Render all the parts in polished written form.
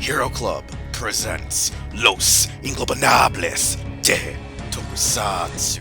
Hero Club presents Los Ingobernables de Tokusatsu.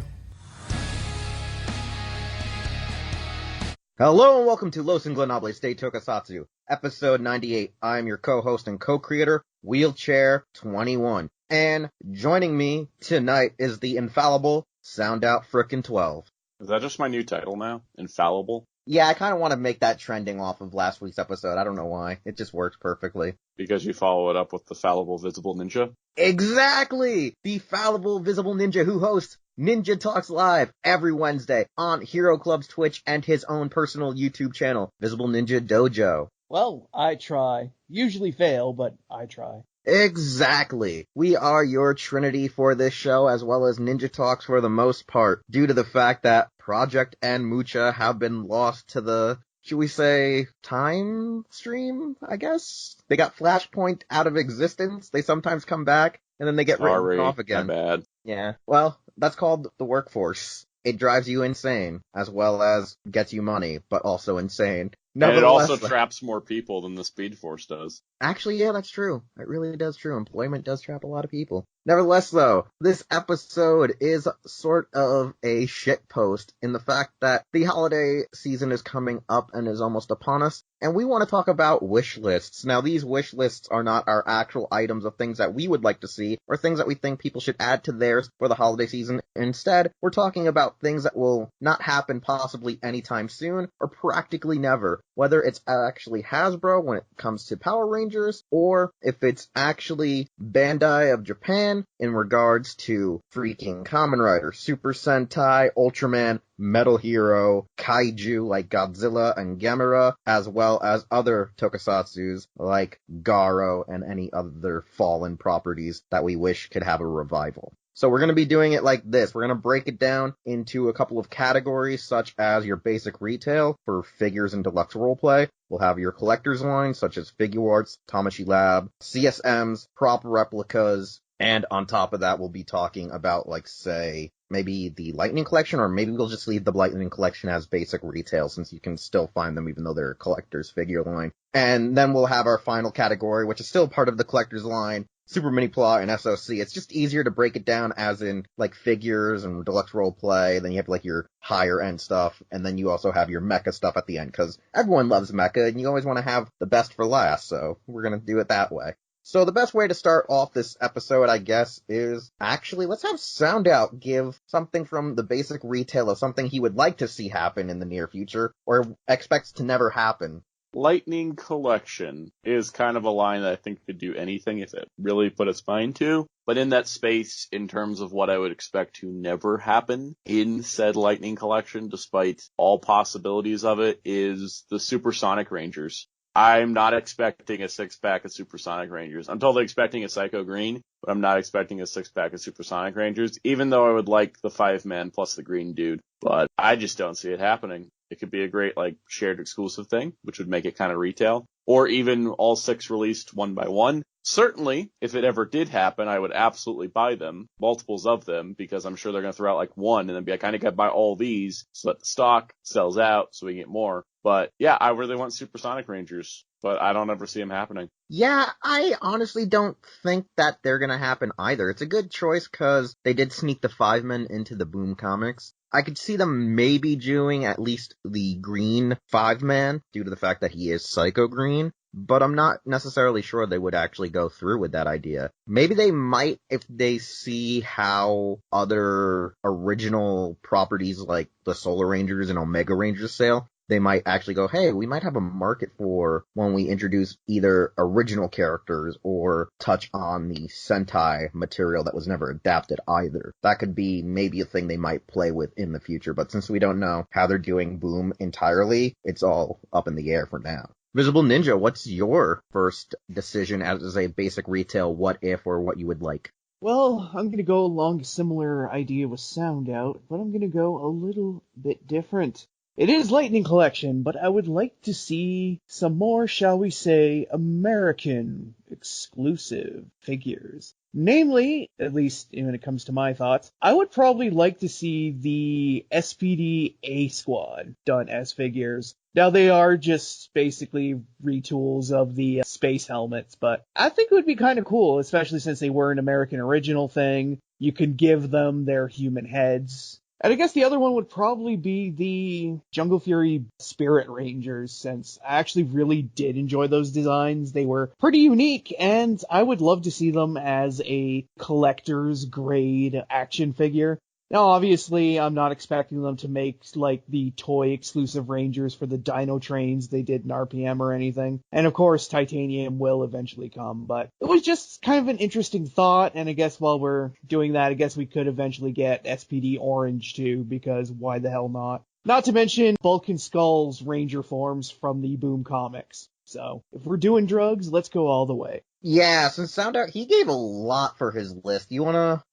Hello and welcome to Los Ingobernables de Tokusatsu, episode 98. I'm your co-host and co-creator, Wheelchair 21. And joining me tonight is the infallible Sound Out Frickin' 12. Is that just my new title now? Infallible? Yeah, I kind of want to make that trending off of last week's episode. I don't know why. It just works perfectly. Because you follow it up with the fallible visible ninja? Exactly! The fallible visible ninja who hosts Ninja Talks Live every Wednesday on Hero Club's Twitch and his own personal YouTube channel, Visible Ninja Dojo. Well, I try. Usually fail, but I try. Exactly. We are your trinity for this show, as well as Ninja Talks for the most part, due to the fact that Project and Mucha have been lost to the, should we say, time stream, I guess? They got Flashpoint out of existence. They sometimes come back, and then they get written off again. My bad. Yeah. Well, that's called the workforce. It drives you insane, as well as gets you money, but also insane. And it also traps more people than the Speed Force does. Actually, yeah, that's true. It really does true. Employment does trap a lot of people. Nevertheless, though, this episode is sort of a shitpost in the fact that the holiday season is coming up and is almost upon us, and we want to talk about wish lists. Now, these wish lists are not our actual items of things that we would like to see or things that we think people should add to theirs for the holiday season. Instead, we're talking about things that will not happen possibly anytime soon or practically never, whether it's actually Hasbro when it comes to Power Rangers or if it's actually Bandai of Japan in regards to freaking Kamen Rider, Super Sentai, Ultraman, Metal Hero, Kaiju like Godzilla and Gamera, as well as other tokusatsus like Garo and any other fallen properties that we wish could have a revival. So we're going to be doing it like this. We're going to break it down into a couple of categories, such as your basic retail for figures and deluxe roleplay. We'll have your collector's line, such as Figuarts, Tamashii Lab, CSMs, prop replicas, and on top of that, we'll be talking about, like, say, maybe the Lightning Collection, or maybe we'll just leave the Lightning Collection as basic retail, since you can still find them even though they're a collector's figure line. And then we'll have our final category, which is still part of the collector's line, Super Mini-Pla and SOC. It's just easier to break it down as in, like, figures and deluxe roleplay, then you have, like, your higher-end stuff, and then you also have your Mecha stuff at the end, because everyone loves Mecha, and you always want to have the best for last, so we're gonna do it that way. So the best way to start off this episode, I guess, is actually, let's have Sound Out give something from the basic retail of something he would like to see happen in the near future, or expects to never happen. Lightning Collection is kind of a line that I think could do anything if it really put its mind to. But in that space, in terms of what I would expect to never happen in said Lightning Collection, despite all possibilities of it, is the Supersonic Rangers. I'm not expecting a six-pack of Supersonic Rangers. I'm totally expecting a Psycho Green, but I'm not expecting a six-pack of Supersonic Rangers, even though I would like the 5-man plus the green dude. But I just don't see it happening. It could be a great, like, shared exclusive thing, which would make it kind of retail. Or even all 6 released one by one. Certainly, if it ever did happen, I would absolutely buy them, multiples of them, because I'm sure they're going to throw out like one and then be like, I kind of got to buy all these so that the stock sells out so we get more. But yeah, I really want Supersonic Rangers, but I don't ever see them happening. Yeah, I honestly don't think that they're gonna happen either. It's a good choice because they did sneak the 5-men into the Boom comics. I could see them maybe doing at least the green 5-man due to the fact that he is Psycho Green, but I'm not necessarily sure they would actually go through with that idea. Maybe they might if they see how other original properties like the Solar Rangers and Omega Rangers sell. They might actually go, hey, we might have a market for when we introduce either original characters or touch on the Sentai material that was never adapted either. That could be maybe a thing they might play with in the future, but since we don't know how they're doing Boom entirely, it's all up in the air for now. Visible Ninja, what's your first decision as a basic retail what if or what you would like? Well, I'm going to go along a similar idea with Sound Out, but I'm going to go a little bit different. It is Lightning Collection, but I would like to see some more, shall we say, American exclusive figures. Namely, at least when it comes to my thoughts, I would probably like to see the SPD A Squad done as figures. Now, they are just basically retools of the space helmets, but I think it would be kind of cool, especially since they were an American original thing. You could give them their human heads. And I guess the other one would probably be the Jungle Fury Spirit Rangers, since I actually really did enjoy those designs. They were pretty unique, and I would love to see them as a collector's grade action figure. Now, obviously, I'm not expecting them to make, like, the toy-exclusive Rangers for the Dino Trains they did in RPM or anything. And, of course, Titanium will eventually come, but it was just kind of an interesting thought, and I guess while we're doing that, I guess we could eventually get SPD Orange, too, because why the hell not? Not to mention Bulk and Skull's Ranger forms from the Boom comics. So, if we're doing drugs, let's go all the way. Yeah, since Sound Out, he gave a lot for his list. You wanna,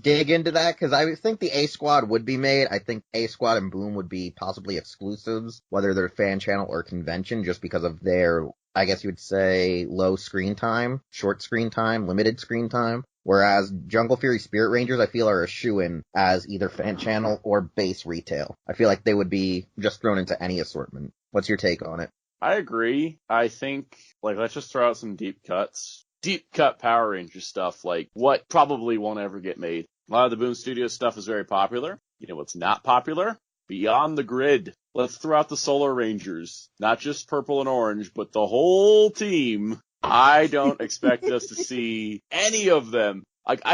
dig into that? Cause I think the A-Squad would be made. I think A-Squad and Boom would be possibly exclusives, whether they're fan channel or convention, just because of their, I guess you would say, low screen time, short screen time, limited screen time. Whereas Jungle Fury Spirit Rangers, I feel, are a shoo-in as either fan channel or base retail. I feel like they would be just thrown into any assortment. What's your take on it? I agree. I think, let's just throw out some deep cuts. Deep cut Power Ranger stuff, what probably won't ever get made. A lot of the Boom Studios stuff is very popular. You know what's not popular? Beyond the Grid. Let's throw out the Solar Rangers. Not just purple and orange, but the whole team. I don't expect us to see any of them.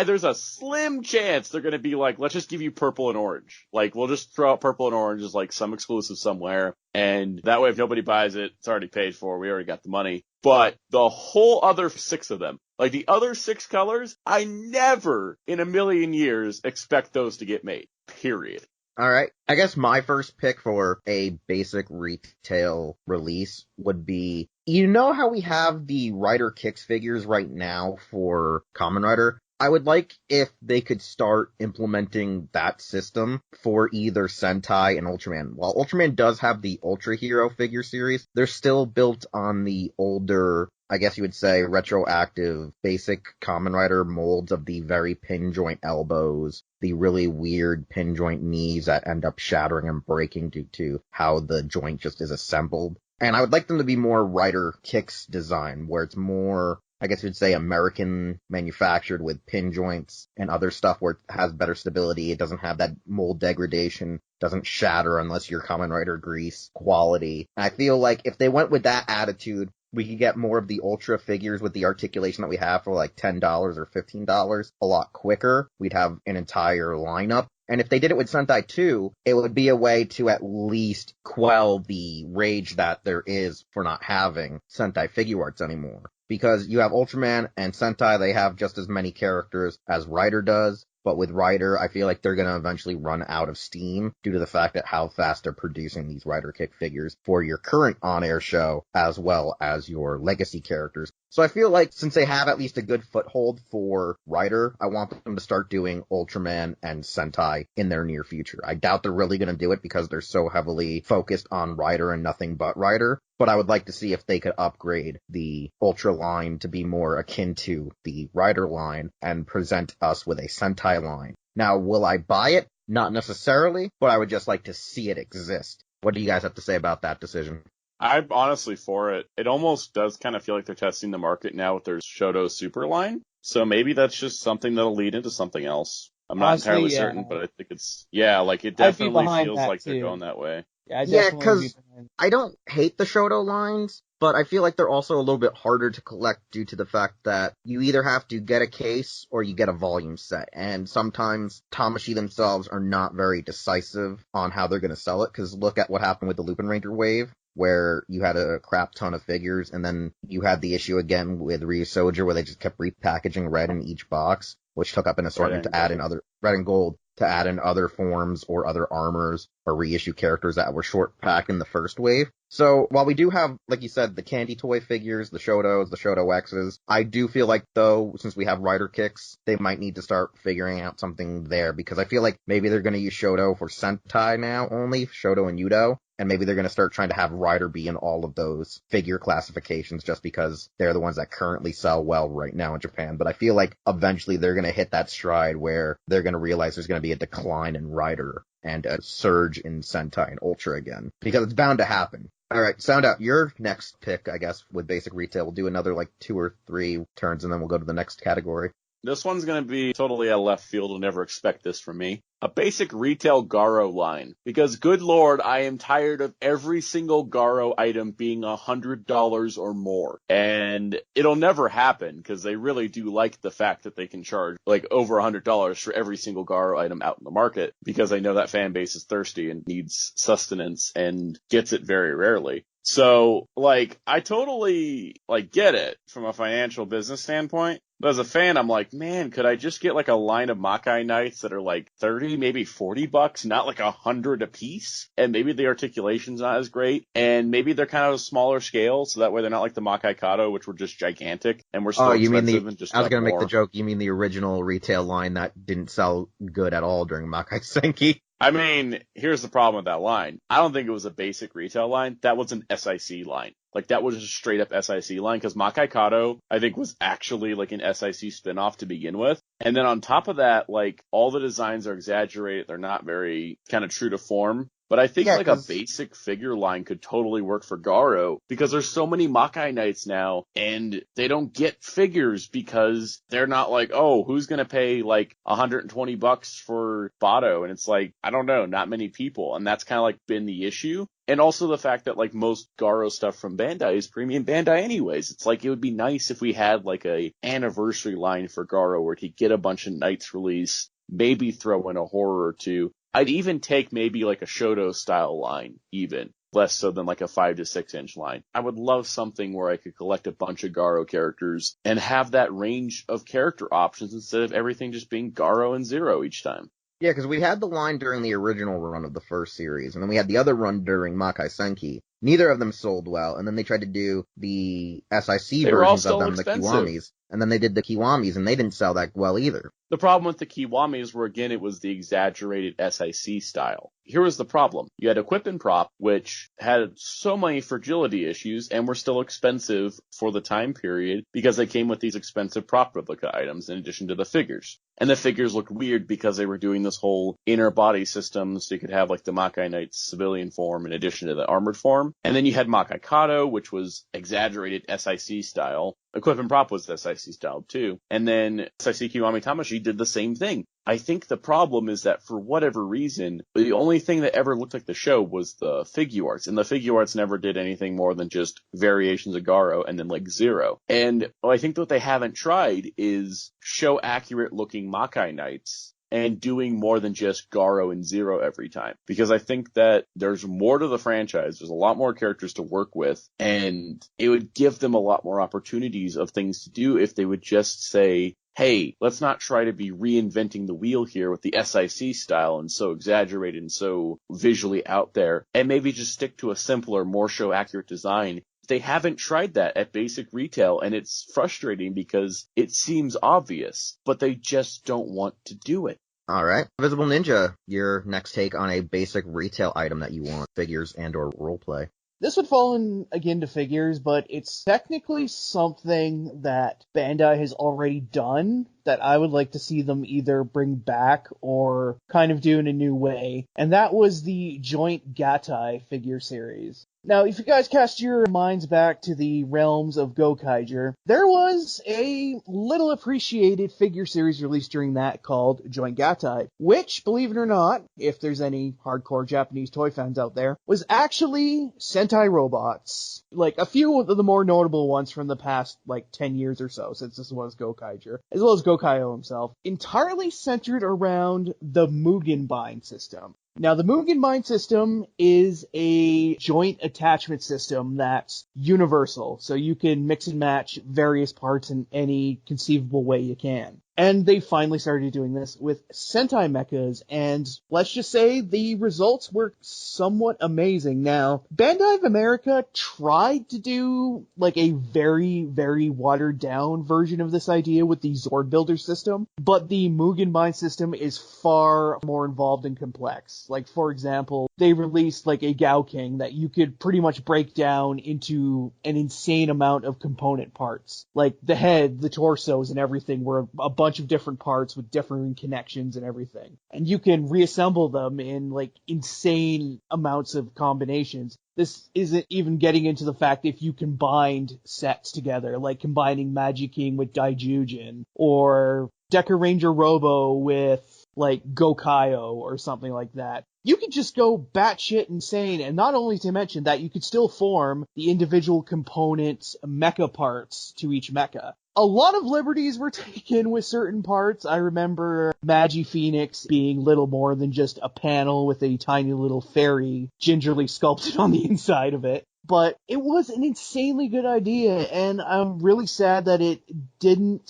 There's a slim chance they're going to be let's just give you purple and orange. We'll just throw out purple and orange as some exclusive somewhere. And that way, if nobody buys it, it's already paid for. We already got the money. But the whole other 6 of them, the other 6 colors, I never in a million years expect those to get made. Period. Alright, I guess my first pick for a basic retail release would be, you know how we have the Rider Kicks figures right now for Kamen Rider? I would like if they could start implementing that system for either Sentai and Ultraman. While Ultraman does have the Ultra Hero figure series, they're still built on the older, I guess you would say, retroactive basic Kamen Rider molds of the very pin joint elbows, the really weird pin joint knees that end up shattering and breaking due to how the joint just is assembled. And I would like them to be more Rider Kicks design, where it's more, I guess you'd say, American manufactured with pin joints and other stuff where it has better stability. It doesn't have that mold degradation, doesn't shatter unless you're Kamen Rider grease quality. And I feel like if they went with that attitude, we could get more of the Ultra figures with the articulation that we have for $10 or $15 a lot quicker. We'd have an entire lineup. And if they did it with Sentai 2, it would be a way to at least quell the rage that there is for not having Sentai Figuarts anymore. Because you have Ultraman and Sentai, they have just as many characters as Rider does. But with Rider, I feel like they're going to eventually run out of steam due to the fact that how fast they're producing these Rider Kick figures for your current on-air show as well as your legacy characters. So I feel like since they have at least a good foothold for Rider, I want them to start doing Ultraman and Sentai in their near future. I doubt they're really going to do it because they're so heavily focused on Rider and nothing but Rider. But I would like to see if they could upgrade the Ultra line to be more akin to the Rider line and present us with a Sentai line. Now, will I buy it? Not necessarily, but I would just like to see it exist. What do you guys have to say about that decision? I'm honestly for it. It almost does kind of feel like they're testing the market now with their Shoto Super line. So maybe that's just something that'll lead into something else. I'm not entirely certain, but I think it's, it definitely feels like they're going that way. Yeah, because I don't hate the Shoto lines, but I feel like they're also a little bit harder to collect due to the fact that you either have to get a case or you get a volume set. And sometimes Tamashii themselves are not very decisive on how they're going to sell it, because look at what happened with the Lupin Ranger wave, where you had a crap ton of figures, and then you had the issue again with Ryu Soja where they just kept repackaging red in each box, which took up an assortment to add in other red and gold, to add in other forms or other armors or reissue characters that were short packed in the first wave. So while we do have, like you said, the candy toy figures, the Shotos, the Shoto X's, I do feel like, though, since we have Rider Kicks, they might need to start figuring out something there, because I feel like maybe they're going to use Shoto for Sentai now only, Shoto and Yudo. and maybe they're going to start trying to have Rider be in all of those figure classifications just because they're the ones that currently sell well right now in Japan. But I feel like eventually they're going to hit that stride where they're going to realize there's going to be a decline in Rider and a surge in Sentai and Ultra again, because it's bound to happen. All right, Sound Out, your next pick, I guess, with basic retail. We'll do another 2 or 3 turns, and then we'll go to the next category. This one's going to be totally out of left field. You'll never expect this from me. A basic retail Garo line. Because, good lord, I am tired of every single Garo item being $100 or more. And it'll never happen, because they really do like the fact that they can charge, over $100 for every single Garo item out in the market, because I know that fan base is thirsty and needs sustenance and gets it very rarely. So, I totally, get it from a financial business standpoint. But as a fan, I'm like, man, could I just get a line of Makai Knights that are 30, maybe $40, not $100 a piece? And maybe the articulation's not as great. And maybe they're kind of a smaller scale, so that way they're not like the Makai Kato, which were just gigantic and were still expensive and just I was going to more. make the joke, you mean the original retail line that didn't sell good at all during Makai Senki? I mean, here's the problem with that line. I don't think it was a basic retail line. That was an SIC line. That was just a straight up SIC line, because Makai Kato, I think, was actually an SIC spinoff to begin with. And then on top of that, all the designs are exaggerated. They're not very kind of true to form. But I think a basic figure line could totally work for Garo, because there's so many Makai Knights now, and they don't get figures because they're not oh, who's going to pay $120 for Bato? And it's I don't know, not many people. And that's kind of been the issue. And also the fact that most Garo stuff from Bandai is premium Bandai anyways. It's it would be nice if we had a anniversary line for Garo where he'd get a bunch of Knights release, maybe throw in a horror or two. I'd even take maybe a Shoto style line, even less so than a 5 to 6 inch line. I would love something where I could collect a bunch of Garo characters and have that range of character options instead of everything just being Garo and Zero each time. Yeah, because we had the line during the original run of the first series, and then we had the other run during Makai Senki. Neither of them sold well, and then they tried to do the SIC versions of them, expensive. The Kiwamis. And then they did the Kiwamis, and they didn't sell that well either. The problem with the Kiwamis were, again, it was the exaggerated SIC style. Here was the problem. You had Equip and Prop, which had so many fragility issues and were still expensive for the time period because they came with these expensive prop replica items in addition to the figures. And the figures looked weird because they were doing this whole inner body system, so you could have the Makai Knight's civilian form in addition to the armored form. And then you had Makai Kato, which was exaggerated SIC style. Equip and Prop was the SIC style too. And then SIC Kiwami Tamashii did the same thing. I think the problem is that for whatever reason, the only thing that ever looked like the show was the Figuarts, and the Figuarts never did anything more than just variations of Garo and then Zero. And I think what they haven't tried is show accurate looking Makai Knights and doing more than just Garo and Zero every time. Because I think that there's more to the franchise, there's a lot more characters to work with, and it would give them a lot more opportunities of things to do if they would just say, hey, let's not try to be reinventing the wheel here with the SIC style and so exaggerated and so visually out there, and maybe just stick to a simpler, more show accurate design. They haven't tried that at basic retail, and it's frustrating because it seems obvious, but they just don't want to do it. All right. Visible Ninja, your next take on a basic retail item that you want, figures and or roleplay. This would fall in, again, to figures, but it's technically something that Bandai has already done that I would like to see them either bring back or kind of do in a new way, and that was the Joint Gatai figure series. Now, if you guys cast your minds back to the realms of Gokaiger, there was a little appreciated figure series released during that called Joint Gatai, which, believe it or not, if there's any hardcore Japanese toy fans out there, was actually Sentai robots. A few of the more notable ones from the past, 10 years or so, since this was Gokaiger, as well as Gokaio himself, entirely centered around the Mugen Bind system. Now, the Mugen Bind system is a joint attachment system that's universal, so you can mix and match various parts in any conceivable way you can. And they finally started doing this with Sentai mechas, and let's just say the results were somewhat amazing. Now, Bandai of America tried to do like a very, very watered down version of this idea with the Zord Builder system, but the Mugenbein system is far more involved and complex. Like, for example, they released like a Gao King that you could pretty much break down into an insane amount of component parts. Like the head, the torsos, and everything were a bunch of different parts with different connections and everything. And you can reassemble them in like insane amounts of combinations. This isn't even getting into the fact if you combined sets together, like combining Magiking with Daijujin, or Decker Ranger Robo with like Gokaio or something like that. You could just go batshit insane, and not only to mention that you could still form the individual components mecha parts to each mecha. A lot of liberties were taken with certain parts. I remember Magi Phoenix being little more than just a panel with a tiny little fairy gingerly sculpted on the inside of it. But it was an insanely good idea, and I'm really sad that it didn't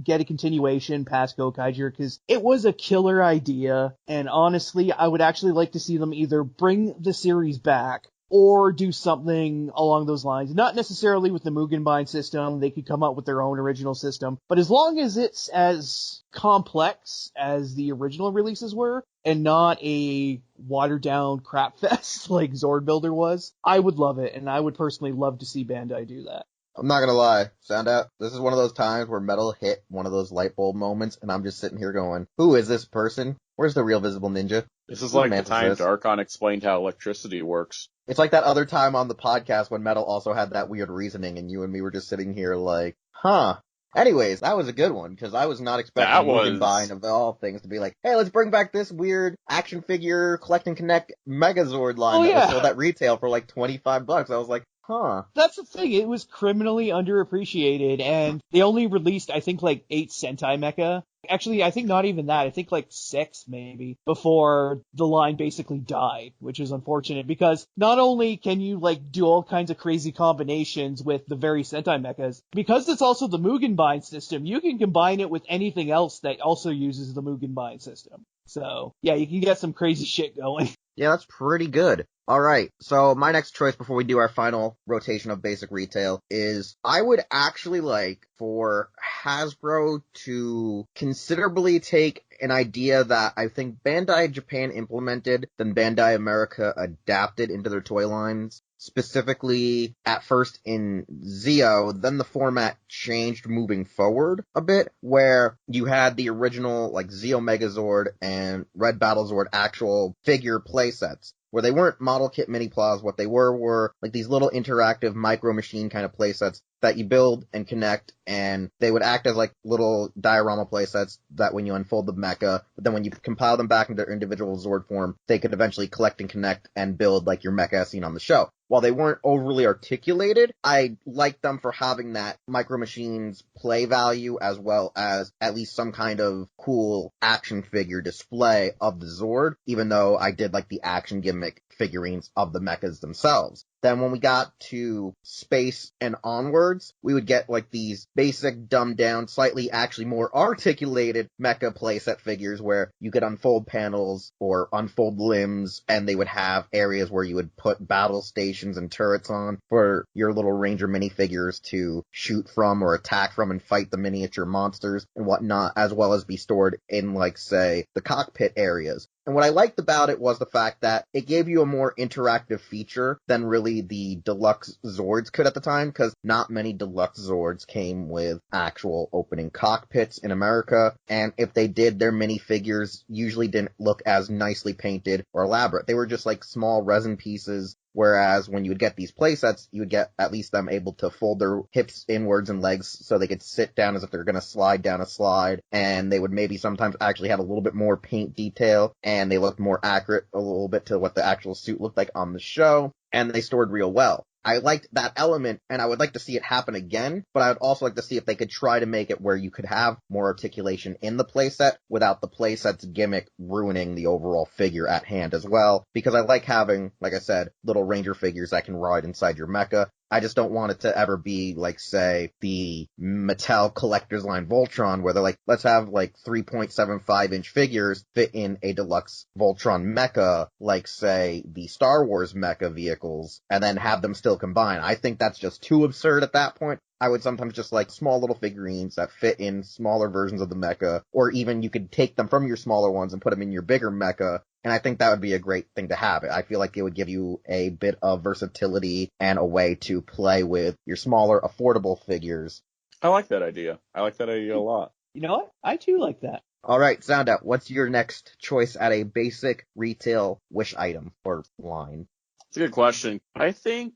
get a continuation past Gokaiger, because it was a killer idea, and honestly, I would actually like to see them either bring the series back or do something along those lines. Not necessarily with the Mugenbein system, they could come up with their own original system, but as long as it's as complex as the original releases were, and not a watered-down crap fest like Zord Builder was, I would love it, and I would personally love to see Bandai do that. I'm not gonna lie, found out this is one of those times where Metal hit one of those light bulb moments, and I'm just sitting here going, who is this person? Where's the real Visible Ninja? This is like the time Darkon explained how electricity works. It's like that other time on the podcast when Metal also had that weird reasoning, and you and me were just sitting here like, huh. Anyways, that was a good one, because I was not expecting Mugenbein of all things to be like, hey, let's bring back this weird action figure collect and connect Megazord line that was sold at retail for like $25. I was like, huh. That's the thing, it was criminally underappreciated, and they only released, I think, like 8 Sentai Mecha. Actually, I think not even that, I think like 6 maybe, before the line basically died, which is unfortunate, because not only can you like do all kinds of crazy combinations with the very Sentai Mechas, because it's also the Mugenbein system, you can combine it with anything else that also uses the Mugenbein system. So, yeah, you can get some crazy shit going. Yeah, that's pretty good. Alright, so my next choice before we do our final rotation of basic retail is I would actually like for Hasbro to considerably take an idea that I think Bandai Japan implemented, then Bandai America adapted into their toy lines. Specifically, at first in Zeo, then the format changed moving forward a bit, where you had the original, like, Zeo Megazord and Red Battlezord actual figure playsets, where they weren't model kit Mini-Plas. What they were like these little interactive micro machine kind of playsets that you build and connect, and they would act as like little diorama playsets that when you unfold the mecha, but then when you compile them back into their individual Zord form, they could eventually collect and connect and build like your mecha as seen on the show. While they weren't overly articulated, I liked them for having that Micro Machines play value as well as at least some kind of cool action figure display of the Zord, even though I did like the action gimmick figurines of the mechas themselves. Then when we got to Space and onwards, we would get like these basic dumbed down, slightly actually more articulated mecha playset figures where you could unfold panels or unfold limbs, and they would have areas where you would put battle stations and turrets on for your little Ranger minifigures to shoot from or attack from and fight the miniature monsters and whatnot, as well as be stored in, like, say, the cockpit areas. And what I liked about it was the fact that it gave you a more interactive feature than really the deluxe Zords could at the time, because not many deluxe Zords came with actual opening cockpits in America, and if they did, their minifigures usually didn't look as nicely painted or elaborate. They were just like small resin pieces, whereas when you would get these playsets, you would get at least them able to fold their hips inwards and legs so they could sit down as if they're going to slide down a slide, and they would maybe sometimes actually have a little bit more paint detail, and they looked more accurate a little bit to what the actual suit looked like on the show, and they stored real well. I liked that element, and I would like to see it happen again, but I would also like to see if they could try to make it where you could have more articulation in the playset without the playset's gimmick ruining the overall figure at hand as well, because I like having, like I said, little Ranger figures that can ride inside your mecha. I just don't want it to ever be like, say, the Mattel Collector's Line Voltron, where they're like, let's have like 3.75-inch figures fit in a deluxe Voltron mecha, like, say, the Star Wars mecha vehicles, and then have them still combine. I think that's just too absurd at that point. I would sometimes just like small little figurines that fit in smaller versions of the mecha, or even you could take them from your smaller ones and put them in your bigger mecha, and I think that would be a great thing to have. I feel like it would give you a bit of versatility and a way to play with your smaller, affordable figures. I like that idea. I like that idea a lot. You know what? I too like that. Alright, Sound Out, what's your next choice at a basic retail wish item or line? It's a good question. I think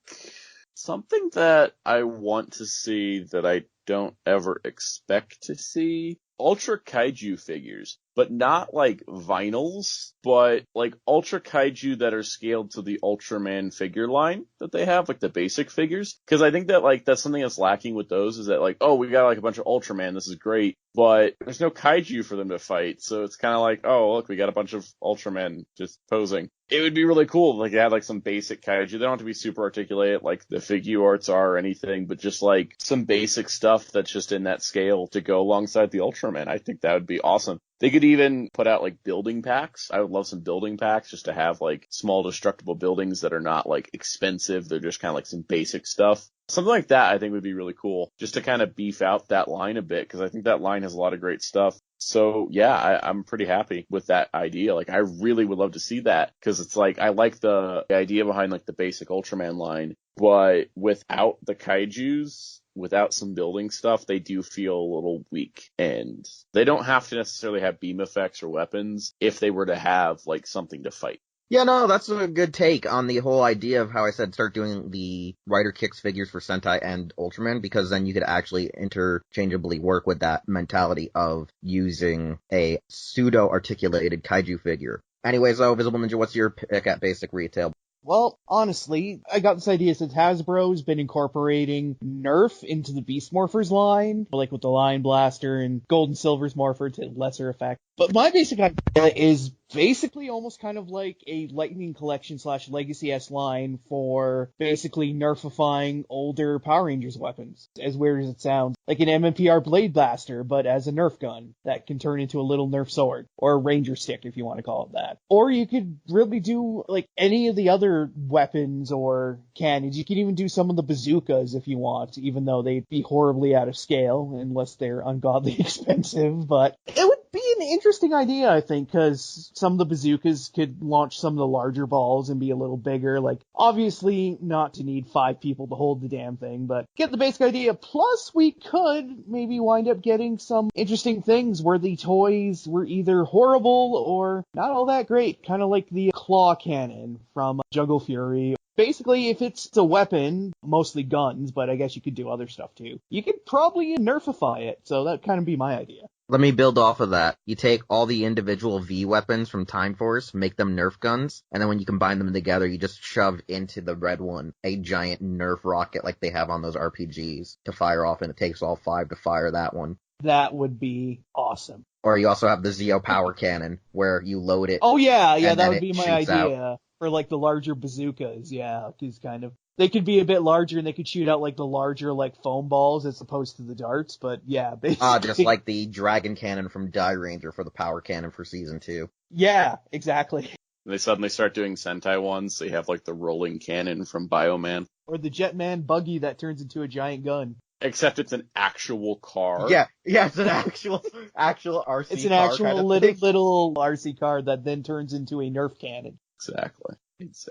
something that I want to see that I don't ever expect to see, Ultra Kaiju figures, but not like vinyls, but like Ultra Kaiju that are scaled to the Ultraman figure line that they have, like the basic figures. Because I think that like that's something that's lacking with those, is that like, oh, we got like a bunch of Ultraman, this is great, but there's no Kaiju for them to fight, so it's kind of like, oh, look, we got a bunch of Ultramen just posing. It would be really cool if like they had like some basic Kaiju. They don't have to be super articulate like the Figuarts are or anything, but just like some basic stuff that's just in that scale to go alongside the Ultraman. I think that would be awesome. They could even put out like building packs. I would love some building packs just to have like small destructible buildings that are not like expensive. They're just kind of like some basic stuff. Something like that I think would be really cool, just to kind of beef out that line a bit, because I think that line has a lot of great stuff. So yeah, I'm pretty happy with that idea. Like I really would love to see that, because it's like I like the idea behind like the basic Ultraman line, but without the kaijus, without some building stuff, they do feel a little weak, and they don't have to necessarily have beam effects or weapons if they were to have like something to fight. Yeah, no, that's a good take on the whole idea of how I said start doing the Rider Kicks figures for Sentai and Ultraman, because then you could actually interchangeably work with that mentality of using a pseudo-articulated kaiju figure. Anyways, though, Visible Ninja, what's your pick at basic retail? Well, honestly, I got this idea since Hasbro's been incorporating Nerf into the Beast Morphers line, like with the Lion Blaster and Gold and Silver's Morpher to lesser effect. But my basic idea is basically almost kind of like a Lightning Collection / Legacy-S line for basically nerfifying older Power Rangers weapons. As weird as it sounds. Like an MMPR Blade Blaster, but as a Nerf gun that can turn into a little Nerf sword. Or a Ranger Stick, if you want to call it that. Or you could really do like any of the other weapons or cannons. You could even do some of the bazookas if you want, even though they'd be horribly out of scale, unless they're ungodly expensive. But it would be an interesting idea, I think, because some of the bazookas could launch some of the larger balls and be a little bigger. Like, obviously not to need 5 people to hold the damn thing, but get the basic idea. Plus, we could maybe wind up getting some interesting things where the toys were either horrible or not all that great, kind of like the claw cannon from Jungle Fury. Basically, if it's a weapon, mostly guns, but I guess you could do other stuff too, you could probably nerfify it, so that'd kind of be my idea. Let me build off of that. You take all the individual V weapons from Time Force, make them Nerf guns, and then when you combine them together, you just shove into the red one a giant Nerf rocket like they have on those RPGs to fire off, and it takes all 5 to fire that one. That would be awesome. Or you also have the Zeo Power Cannon, where you load it. Oh yeah, that would be my idea. Out. For like the larger bazookas, yeah, because kind of they could be a bit larger and they could shoot out like the larger like foam balls as opposed to the darts, but yeah, basically. Just like the Dragon Cannon from Die Ranger for the Power Cannon for Season 2. Yeah, exactly. They suddenly start doing Sentai ones, so you have like the rolling cannon from Bioman. Or the Jetman buggy that turns into a giant gun. Except it's an actual car. Yeah, it's an actual RC car. It's an actual little RC car that then turns into a Nerf cannon. Exactly.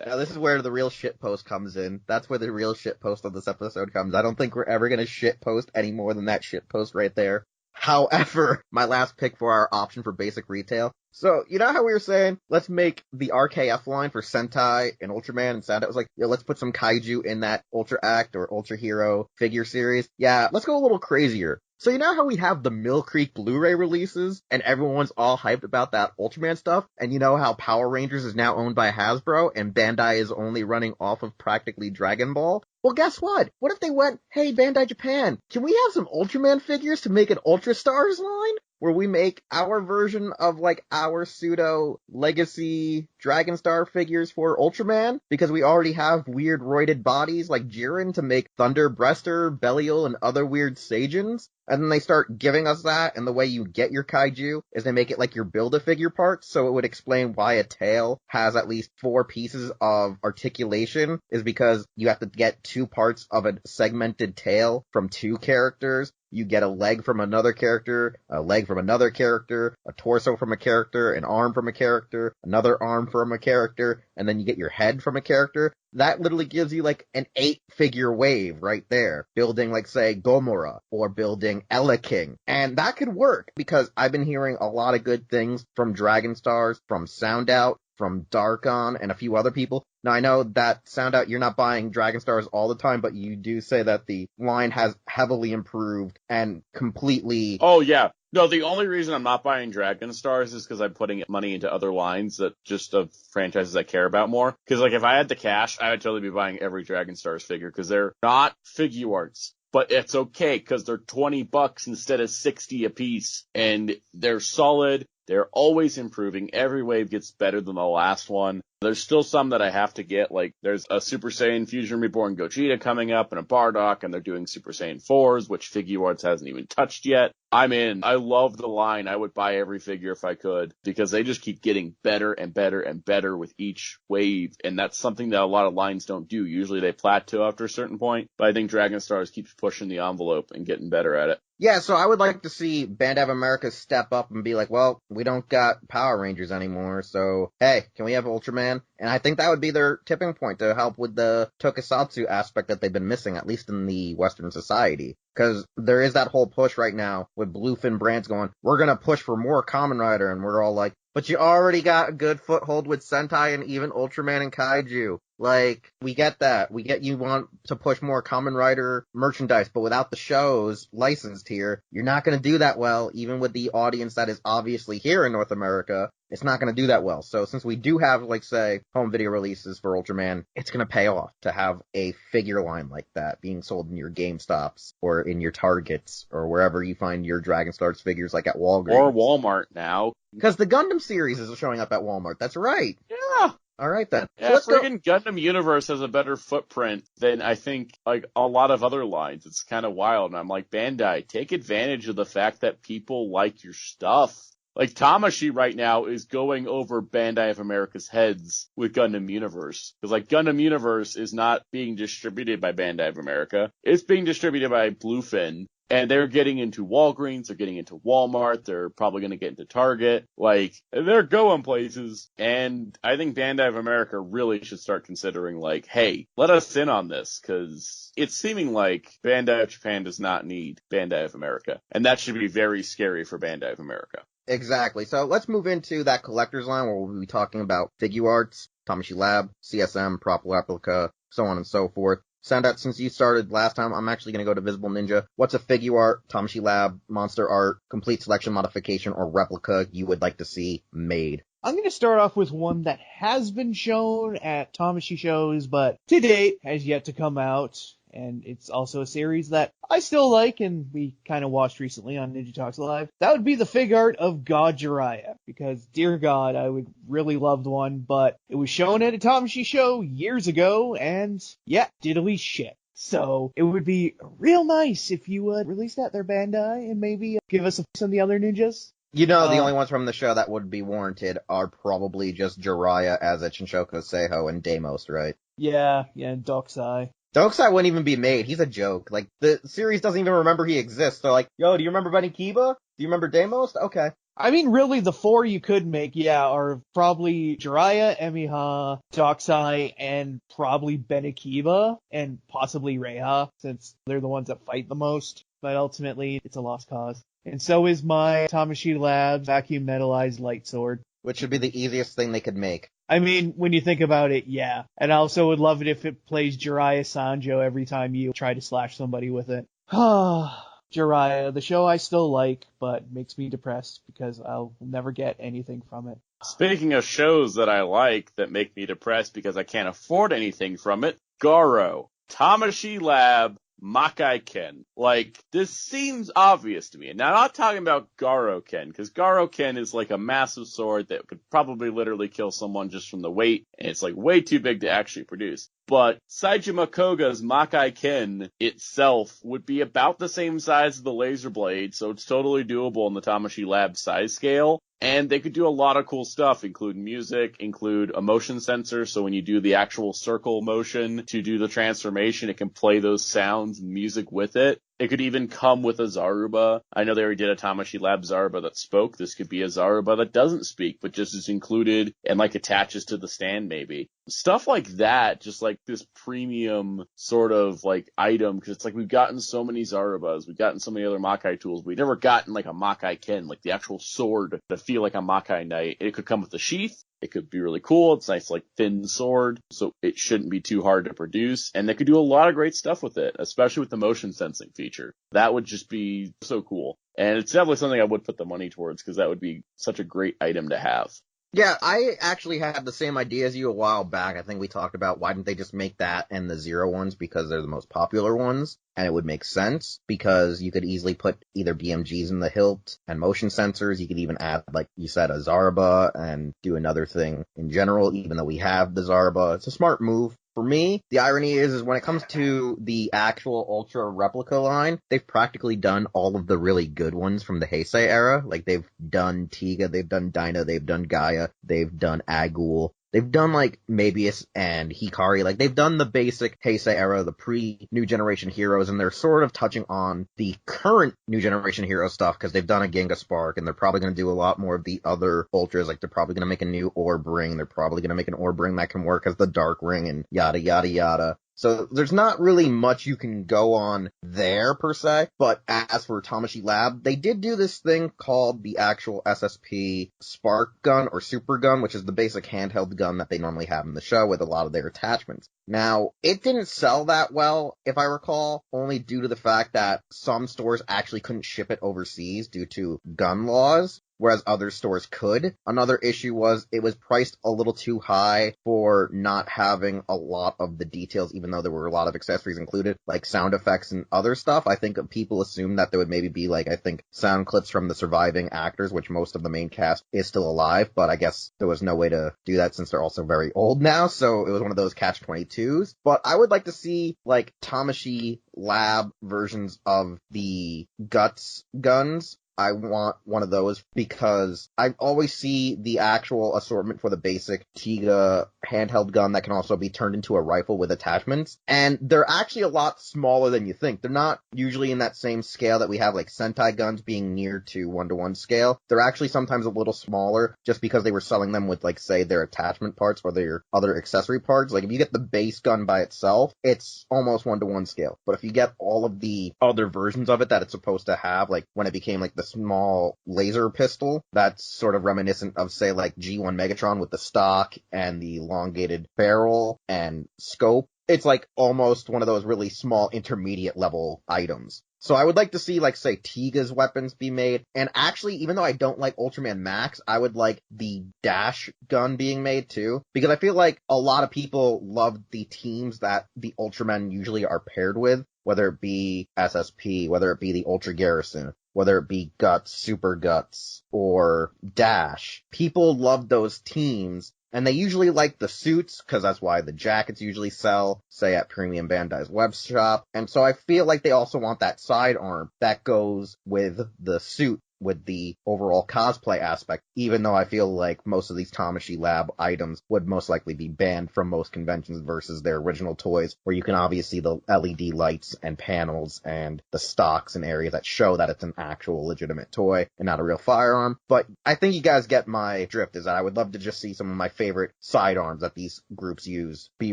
Now this is where the real shitpost comes in. That's where the real shitpost of this episode comes. I don't think we're ever gonna shitpost any more than that shitpost right there. However, my last pick for our option for basic retail. So, you know how we were saying, let's make the RKF line for Sentai and Ultraman and Sound? It was like, let's put some kaiju in that Ultra Act or Ultra Hero figure series. Yeah, let's go a little crazier. So you know how we have the Mill Creek Blu-ray releases, and everyone's all hyped about that Ultraman stuff? And you know how Power Rangers is now owned by Hasbro, and Bandai is only running off of practically Dragon Ball? Well, guess what? What if they went, hey, Bandai Japan, can we have some Ultraman figures to make an Ultra Stars line? where we make our version of like our pseudo legacy Dragonstar figures for Ultraman, because we already have weird roided bodies like Jiren to make Thunder Breaster, Belial, and other weird Saiyans. And then they start giving us that, and the way you get your kaiju is they make it like your Build-A-Figure parts, so it would explain why a tail has at least 4 pieces of articulation, is because you have to get 2 parts of a segmented tail from 2 characters. You get a leg from another character, a leg from another character, a torso from a character, an arm from a character, another arm from a character, and then you get your head from a character. That literally gives you like an 8-figure wave right there, building like, say, Gomora, or building Ella King. And that could work, because I've been hearing a lot of good things from Dragon Stars, from Sound Out, from Darkon, and a few other people. Now, I know that Sound Out, you're not buying Dragon Stars all the time, but you do say that the line has heavily improved and completely... Oh, yeah. No, the only reason I'm not buying Dragon Stars is because I'm putting money into other lines that just of franchises I care about more. Because, like, if I had the cash, I would totally be buying every Dragon Stars figure, because they're not Figuarts. But it's okay, because they're $20 instead of $60 a piece, and they're solid. They're always improving. Every wave gets better than the last one. There's still some that I have to get, like there's a Super Saiyan Fusion Reborn Gogeta coming up and a Bardock, and they're doing Super Saiyan 4s, which Figuarts hasn't even touched yet. I'm in. I love the line. I would buy every figure if I could, because they just keep getting better and better and better with each wave, and that's something that a lot of lines don't do. Usually they plateau after a certain point, but I think Dragon Stars keeps pushing the envelope and getting better at it. Yeah, so I would like to see Bandai of America step up and be like, well, we don't got Power Rangers anymore, so hey, can we have Ultraman? And I think that would be their tipping point to help with the tokusatsu aspect that they've been missing, at least in the Western society. Because there is that whole push right now with Bluefin brands going, we're gonna push for more Kamen Rider, and we're all like, but you already got a good foothold with Sentai and even Ultraman and Kaiju. Like, we get that. We get you want to push more Kamen Rider merchandise, but without the shows licensed here, you're not going to do that well, even with the audience that is obviously here in North America. It's not going to do that well. So since we do have, like, say, home video releases for Ultraman, it's going to pay off to have a figure line like that being sold in your GameStops or in your Targets or wherever you find your Dragon Stars figures, like at Walgreens. Or Walmart now. Because the Gundam series is showing up at Walmart. That's right. Yeah. All right, then. Yeah, So friggin' Gundam Universe has a better footprint than I think, like, a lot of other lines. It's kind of wild. And I'm like, Bandai, take advantage of the fact that people like your stuff. Like, Tamashii right now is going over Bandai of America's heads with Gundam Universe. Because, like, Gundam Universe is not being distributed by Bandai of America. It's being distributed by Bluefin. And they're getting into Walgreens, they're getting into Walmart, they're probably going to get into Target. Like, they're going places. And I think Bandai of America really should start considering, like, hey, let us in on this, because it's seeming like Bandai of Japan does not need Bandai of America. And that should be very scary for Bandai of America. Exactly. So let's move into that collector's line where we'll be talking about Figuarts, Tamashii Lab, CSM, Prop Replica, so on and so forth. Sound Out, since you started last time, I'm actually going to go to Visible Ninja. What's a Figuart, Tamashii Lab, Monster Art, complete selection modification, or replica you would like to see made? I'm going to start off with one that has been shown at Tamashii shows, but to date has yet to come out. And it's also a series that I still like, and we kind of watched recently on Ninja Talks Live. That would be the fig art of God Jiraiya, because, dear God, I would really loved one, but it was shown at a Tamashii show years ago, and, yeah, diddly shit. So, it would be real nice if you would release that there, Bandai, and maybe give us some of the other ninjas. You know, the only ones from the show that would be warranted are probably just Jiraiya as a Shinshoku Seiho and Deimos, right? Yeah, and Dokusai. Dokusai wouldn't even be made. He's a joke. Like, the series doesn't even remember he exists. They're like, yo, do you remember Benny Kiba? Do you remember Deimos? Okay. I mean, really, the 4 you could make, yeah, are probably Jiraiya, Emiha, Dokusai, and probably Benakiba, and possibly Reiha, since they're the ones that fight the most. But ultimately, it's a lost cause. And so is my Tamashii Lab vacuum metallized light sword. Which would be the easiest thing they could make. I mean, when you think about it, yeah. And I also would love it if it plays Jiraiya Sanjo every time you try to slash somebody with it. Jiraiya, the show I still like, but makes me depressed because I'll never get anything from it. Speaking of shows that I like that make me depressed because I can't afford anything from it, Garo. Tamashii Lab, Makai Ken. Like, this seems obvious to me. Now, I'm not talking about Garo Ken, because Garo Ken is like a massive sword that could probably literally kill someone just from the weight, and it's like way too big to actually produce. But Saejima Koga's Makai Ken itself would be about the same size as the laser blade, so it's totally doable in the Tamashii Lab size scale. And they could do a lot of cool stuff, include music, include a motion sensor, so when you do the actual circle motion to do the transformation, it can play those sounds and music with it. It could even come with a Zaruba. I know they already did a Tamashii Lab Zaruba that spoke. This could be a Zaruba that doesn't speak, but just is included and like attaches to the stand maybe. Stuff like that, just like this premium sort of like item, because it's like we've gotten so many Zarubas, we've gotten so many other Makai tools, we've never gotten like a Makai Ken, like the actual sword to feel like a Makai Knight. It could come with a sheath. It could be really cool. It's nice, like, thin sword, so it shouldn't be too hard to produce. And they could do a lot of great stuff with it, especially with the motion sensing feature. That would just be so cool. And it's definitely something I would put the money towards, because that would be such a great item to have. Yeah, I actually had the same idea as you a while back. I think we talked about why didn't they just make that and the Zero ones because they're the most popular ones, and it would make sense because you could easily put either BMGs in the hilt and motion sensors. You could even add, like you said, a Zaruba and do another thing in general, even though we have the Zaruba. It's a smart move. For me, the irony is when it comes to the actual Ultra replica line, they've practically done all of the really good ones from the Heisei era. Like, they've done TaJa, they've done Dyna, they've done Gaia, they've done Agul. They've done, like, Mabius and Hikari. Like, they've done the basic Heisei era, the pre-New Generation Heroes, and they're sort of touching on the current New Generation Hero stuff, because they've done a Genga Spark, and they're probably going to do a lot more of the other Ultras. Like, they're probably going to make a new Orb Ring. They're probably going to make an Orb Ring that can work as the Dark Ring, and yada, yada, yada. So there's not really much you can go on there, per se. But as for Tamashii Lab, they did do this thing called the actual SSP Spark Gun or Super Gun, which is the basic handheld gun that they normally have in the show with a lot of their attachments. Now, it didn't sell that well, if I recall, only due to the fact that some stores actually couldn't ship it overseas due to gun laws, whereas other stores could. Another issue was it was priced a little too high for not having a lot of the details, even though there were a lot of accessories included, like sound effects and other stuff. I think people assumed that there would maybe be, like, I think, sound clips from the surviving actors, which most of the main cast is still alive, but I guess there was no way to do that since they're also very old now, so it was one of those catch-22s. But I would like to see, like, Tamashii Lab versions of the Guts guns. I want one of those because I always see the actual assortment for the basic TaJa handheld gun that can also be turned into a rifle with attachments. And they're actually a lot smaller than you think. They're not usually in that same scale that we have, like Sentai guns being near to 1-to-1 scale. They're actually sometimes a little smaller just because they were selling them with, like, say, their attachment parts or their other accessory parts. Like, if you get the base gun by itself, it's almost 1-to-1 scale. But if you get all of the other versions of it that it's supposed to have, like when it became, like, the small laser pistol, that's sort of reminiscent of, say, like G1 Megatron with the stock and the elongated barrel and scope. It's like almost one of those really small intermediate level items. So I would like to see, like, say, TaJa's weapons be made. And actually, even though I don't like Ultraman Max, I would like the Dash gun being made too. Because I feel like a lot of people love the teams that the Ultramen usually are paired with, whether it be SSP, whether it be the Ultra Garrison, whether it be Guts, Super Guts, or Dash. People love those teams, and they usually like the suits, because that's why the jackets usually sell, say, at Premium Bandai's web shop. And so I feel like they also want that sidearm that goes with the suit, with the overall cosplay aspect, even though I feel like most of these Tamashii Lab items would most likely be banned from most conventions versus their original toys, where you can obviously see the LED lights and panels and the stocks and areas that show that it's an actual legitimate toy and not a real firearm. But I think you guys get my drift, is that I would love to just see some of my favorite sidearms that these groups use be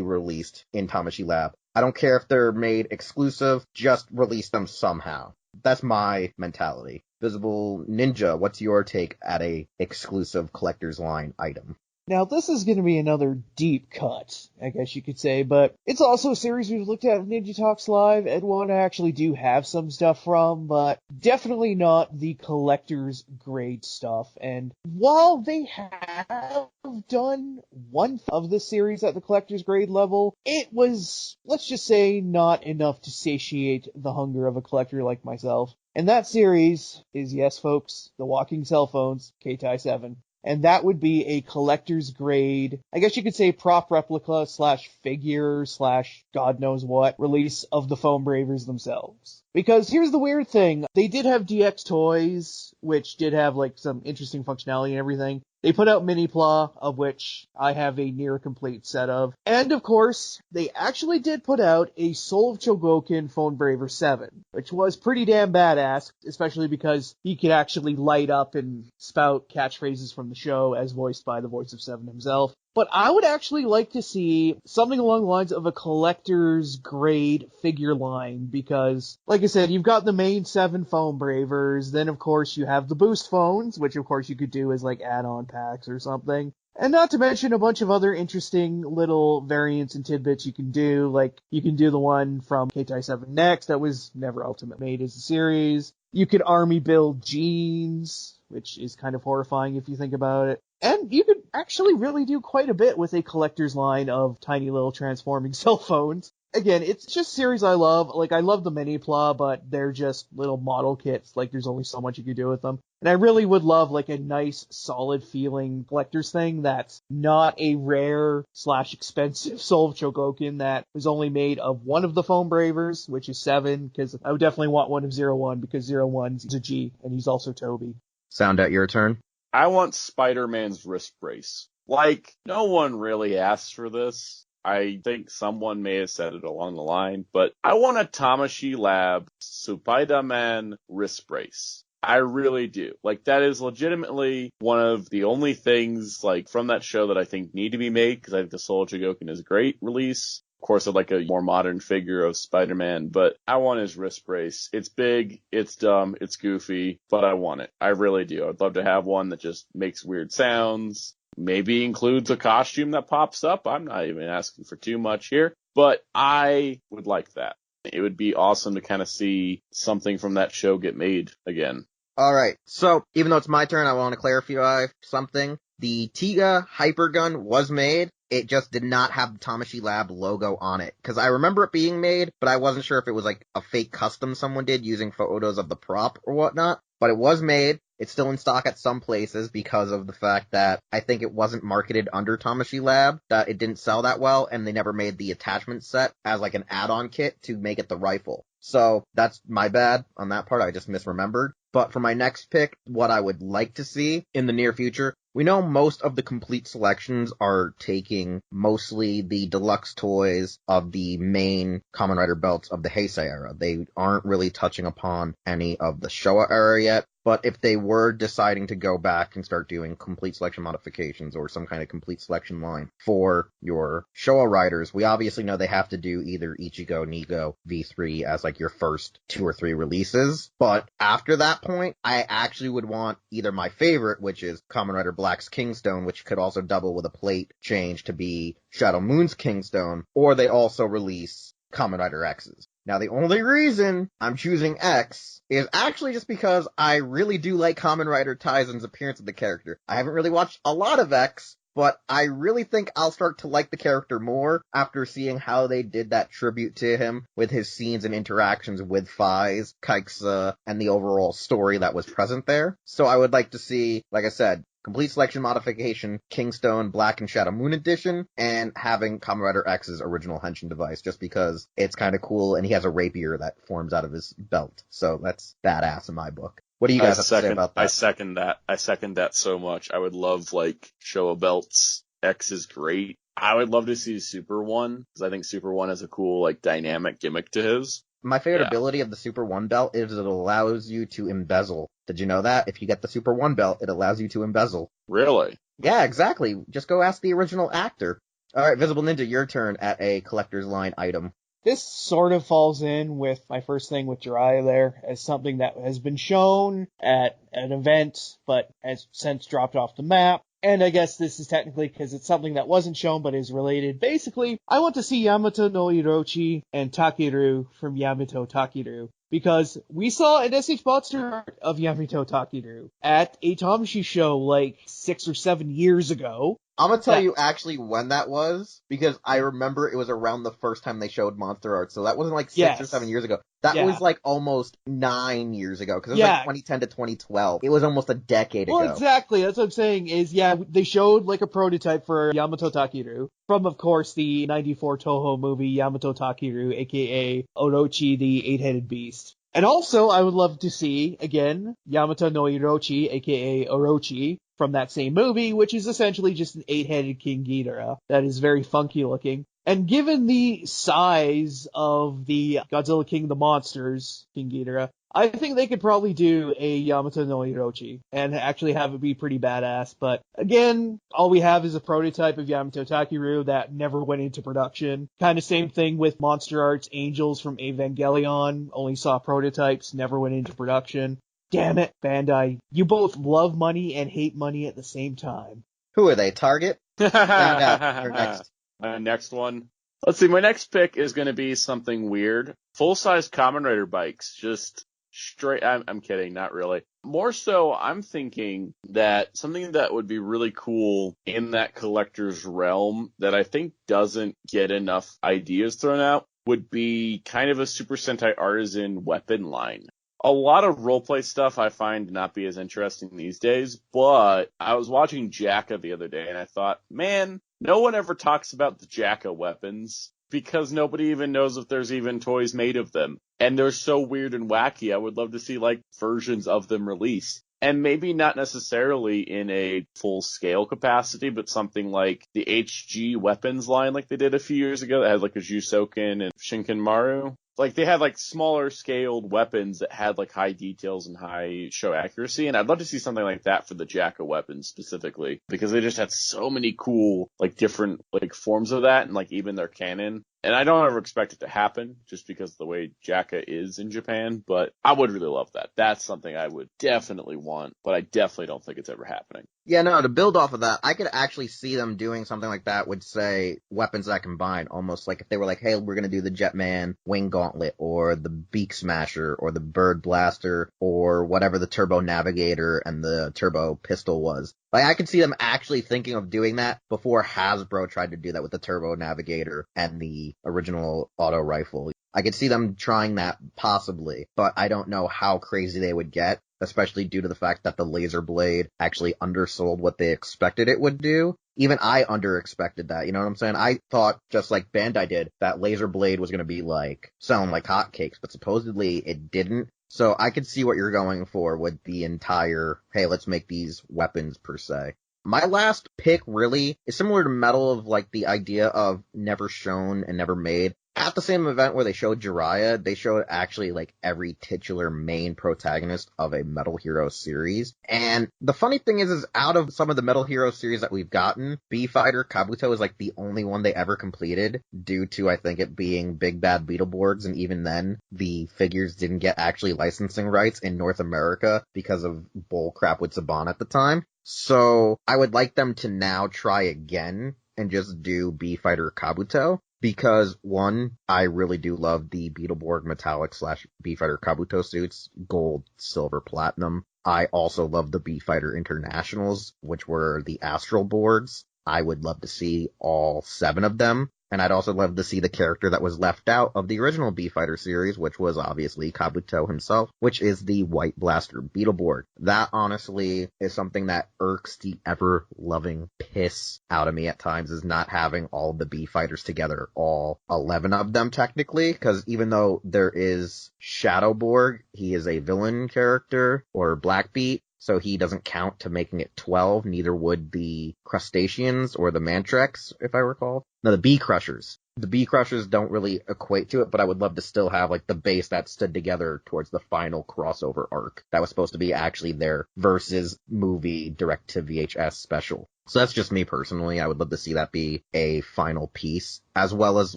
released in Tamashii Lab. I don't care if they're made exclusive, just release them somehow. That's my mentality. Visible Ninja, what's your take at a exclusive collector's line item? Now, this is going to be another deep cut, I guess you could say, but it's also a series we've looked at in Ninja Talks Live, and one I actually do have some stuff from, but definitely not the collector's grade stuff. And while they have done one of the series at the collector's grade level, it was, let's just say, not enough to satiate the hunger of a collector like myself. And that series is, yes folks, the Walking Cell Phones, Keitai 7. And that would be a collector's grade, I guess you could say prop replica / figure / God knows what release of the Foam Bravers themselves. Because here's the weird thing, they did have DX toys, which did have like some interesting functionality and everything. They put out Mini-Pla, of which I have a near complete set of. And of course, they actually did put out a Soul of Chogokin Phone Braver 7, which was pretty damn badass, especially because he could actually light up and spout catchphrases from the show as voiced by the voice of Seven himself. But I would actually like to see something along the lines of a collector's grade figure line, because, like I said, you've got the main 7 Phone Bravers, then of course you have the boost phones, which of course you could do as like add-on packs or something. And not to mention a bunch of other interesting little variants and tidbits you can do, like you can do the one from Keitai 7 Next that was never ultimately made as a series. You could army build jeans, which is kind of horrifying if you think about it. And you could actually really do quite a bit with a collector's line of tiny little transforming cell phones. Again, it's just a series I love. Like, I love the Mini-Pla, but they're just little model kits. Like, there's only so much you can do with them. And I really would love, like, a nice, solid-feeling collector's thing that's not a rare / expensive Soul of Chogokin that was only made of one of the Foam Bravers, which is 7, because I would definitely want one of 01, because 01's a G, and he's also Toby. Sound out your turn. I want Spider-Man's wrist brace. Like, no one really asked for this. I think someone may have said it along the line, but I want a Tamashii Lab Spider-Man wrist brace. I really do. Like, that is legitimately one of the only things, like, from that show that I think need to be made, because I think the Soul of Chogokin is a great release. Of course, I'd like a more modern figure of Spider-Man, but I want his wrist brace. It's big, it's dumb, it's goofy, but I want it. I really do. I'd love to have one that just makes weird sounds, maybe includes a costume that pops up. I'm not even asking for too much here, but I would like that. It would be awesome to kind of see something from that show get made again. Alright, so, even though it's my turn, I want to clarify something. The TaJa Hypergun was made, it just did not have the Tamashii Lab logo on it. Because I remember it being made, but I wasn't sure if it was like a fake custom someone did using photos of the prop or whatnot. But it was made. It's still in stock at some places because of the fact that I think it wasn't marketed under Tamashii Lab, that it didn't sell that well, and they never made the attachment set as like an add-on kit to make it the rifle. So that's my bad on that part, I just misremembered. But for my next pick, what I would like to see in the near future, we know most of the complete selections are taking mostly the deluxe toys of the main Kamen Rider belts of the Heisei era. They aren't really touching upon any of the Showa era yet. But if they were deciding to go back and start doing complete selection modifications or some kind of complete selection line for your Showa riders, we obviously know they have to do either Ichigo, Nigo, V3 as like your first 2 or 3 releases. But after that point, I actually would want either my favorite, which is Kamen Rider Black's Kingstone, which could also double with a plate change to be Shadow Moon's Kingstone, or they also release Kamen Rider X's. Now, the only reason I'm choosing X is actually just because I really do like Kamen Rider Taizen's appearance of the character. I haven't really watched a lot of X, but I really think I'll start to like the character more after seeing how they did that tribute to him with his scenes and interactions with Faiz, Kaiksa, and the overall story that was present there. So I would like to see, like I said, complete selection modification, Kingstone, Black and Shadow Moon edition, and having Kamen Rider X's original Henshin device, just because it's kind of cool, and he has a rapier that forms out of his belt. So that's badass in my book. What do you guys have to say about that? I second that. I second that so much. I would love, like, Showa belts. X is great. I would love to see Super 1, because I think Super 1 has a cool, like, dynamic gimmick to his. My favorite ability of the Super 1 belt is it allows you to embezzle. Did you know that? If you get the Super 1 belt, it allows you to embezzle. Really? Yeah, exactly. Just go ask the original actor. Alright, Visible Ninja, your turn at a collector's line item. This sort of falls in with my first thing with Jiraiya there as something that has been shown at an event, but has since dropped off the map. and I guess this is technically because it's something that wasn't shown but is related. Basically, I want to see Yamato no Orochi and Takeru from Yamato Takeru, because we saw an S.H. Monster art of Yamato Takeru at a Tamashii show like 6 or 7 years ago. I'm gonna tell you actually when that was, because I remember it was around the first time they showed Monster Art, so that wasn't like 6 or 7 years ago. That was like almost 9 years ago, because it was like 2010 to 2012. It was almost a decade ago. Well, exactly. That's what I'm saying is, they showed like a prototype for Yamato Takeru from, of course, the 94 Toho movie Yamato Takeru, aka Orochi the Eight-Headed Beast. And also, I would love to see, again, Yamato no Orochi, aka Orochi, from that same movie, which is essentially just an 8-headed King Ghidorah that is very funky looking. And given the size of the Godzilla King of the Monsters, King Ghidorah, I think they could probably do a Yamato no Orochi and actually have it be pretty badass. But again, all we have is a prototype of Yamato Takeru that never went into production. Kind of same thing with Monster Arts Angels from Evangelion. Only saw prototypes, never went into production. Damn it, Bandai. You both love money and hate money at the same time. Who are they, Target? You're next. Next one. Let's see, my next pick is going to be something weird. Full-size Kamen Rider bikes. Just straight, I'm kidding, not really. More so, I'm thinking that something that would be really cool in that collector's realm that I think doesn't get enough ideas thrown out would be kind of a Super Sentai Artisan weapon line. A lot of roleplay stuff I find not be as interesting these days, but I was watching JACA the other day and I thought, man, no one ever talks about the JACA weapons because nobody even knows if there's even toys made of them. And they're so weird and wacky. I would love to see like versions of them released. And maybe not necessarily in a full-scale capacity, but something like the HG weapons line like they did a few years ago that had like a Jusoken and Shinkenmaru. Like, they had, like, smaller-scaled weapons that had, like, high details and high show accuracy, and I'd love to see something like that for the JACA weapons specifically, because they just had so many cool, like, different, like, forms of that, and, like, even their canon. And I don't ever expect it to happen, just because of the way JACA is in Japan, but I would really love that. That's something I would definitely want, but I definitely don't think it's ever happening. Yeah, no, to build off of that, I could actually see them doing something like that with, say, weapons that combine, almost like if they were like, hey, we're gonna do the Jetman Wing Gauntlet, or the Beak Smasher, or the Bird Blaster, or whatever the Turbo Navigator and the Turbo Pistol was. Like, I could see them actually thinking of doing that before Hasbro tried to do that with the Turbo Navigator and the original auto rifle. I could see them trying that possibly, but I don't know how crazy they would get, especially due to the fact that the Laser Blade actually undersold what they expected it would do. Even I underexpected that, you know what I'm saying? I thought, just like Bandai did, that Laser Blade was going to be like, selling like hotcakes, but supposedly it didn't. So I could see what you're going for with the entire, hey, let's make these weapons per se. My last pick really is similar to Metal, of like the idea of never shown and never made. At the same event where they showed Jiraiya, they showed actually like every titular main protagonist of a Metal Hero series. And the funny thing is out of some of the Metal Hero series that we've gotten, B-Fighter Kabuto is like the only one they ever completed, due to, I think, it being Big Bad Beetleborgs, and even then, the figures didn't get actually licensing rights in North America because of bullcrap with Saban at the time. So I would like them to now try again and just do B-Fighter Kabuto. Because, one, I really do love the Beetleborg Metallic / B-Fighter Kabuto suits, gold, silver, platinum. I also love the B-Fighter Internationals, which were the Astral Borgs. I would love to see all 7 of them. And I'd also love to see the character that was left out of the original B-Fighter series, which was obviously Kabuto himself, which is the White Blaster Beetleborg. That, honestly, is something that irks the ever-loving piss out of me at times, is not having all the B-Fighters together, all 11 of them, technically, because even though there is Shadowborg, he is a villain character, or Blackbeat, so he doesn't count to making it 12, neither would the Crustaceans or the Mantrex, if I recall. No, the Bee Crushers. The Bee Crushers don't really equate to it, but I would love to still have like the base that stood together towards the final crossover arc. That was supposed to be actually their versus movie direct to VHS special. So that's just me personally. I would love to see that be a final piece, as well as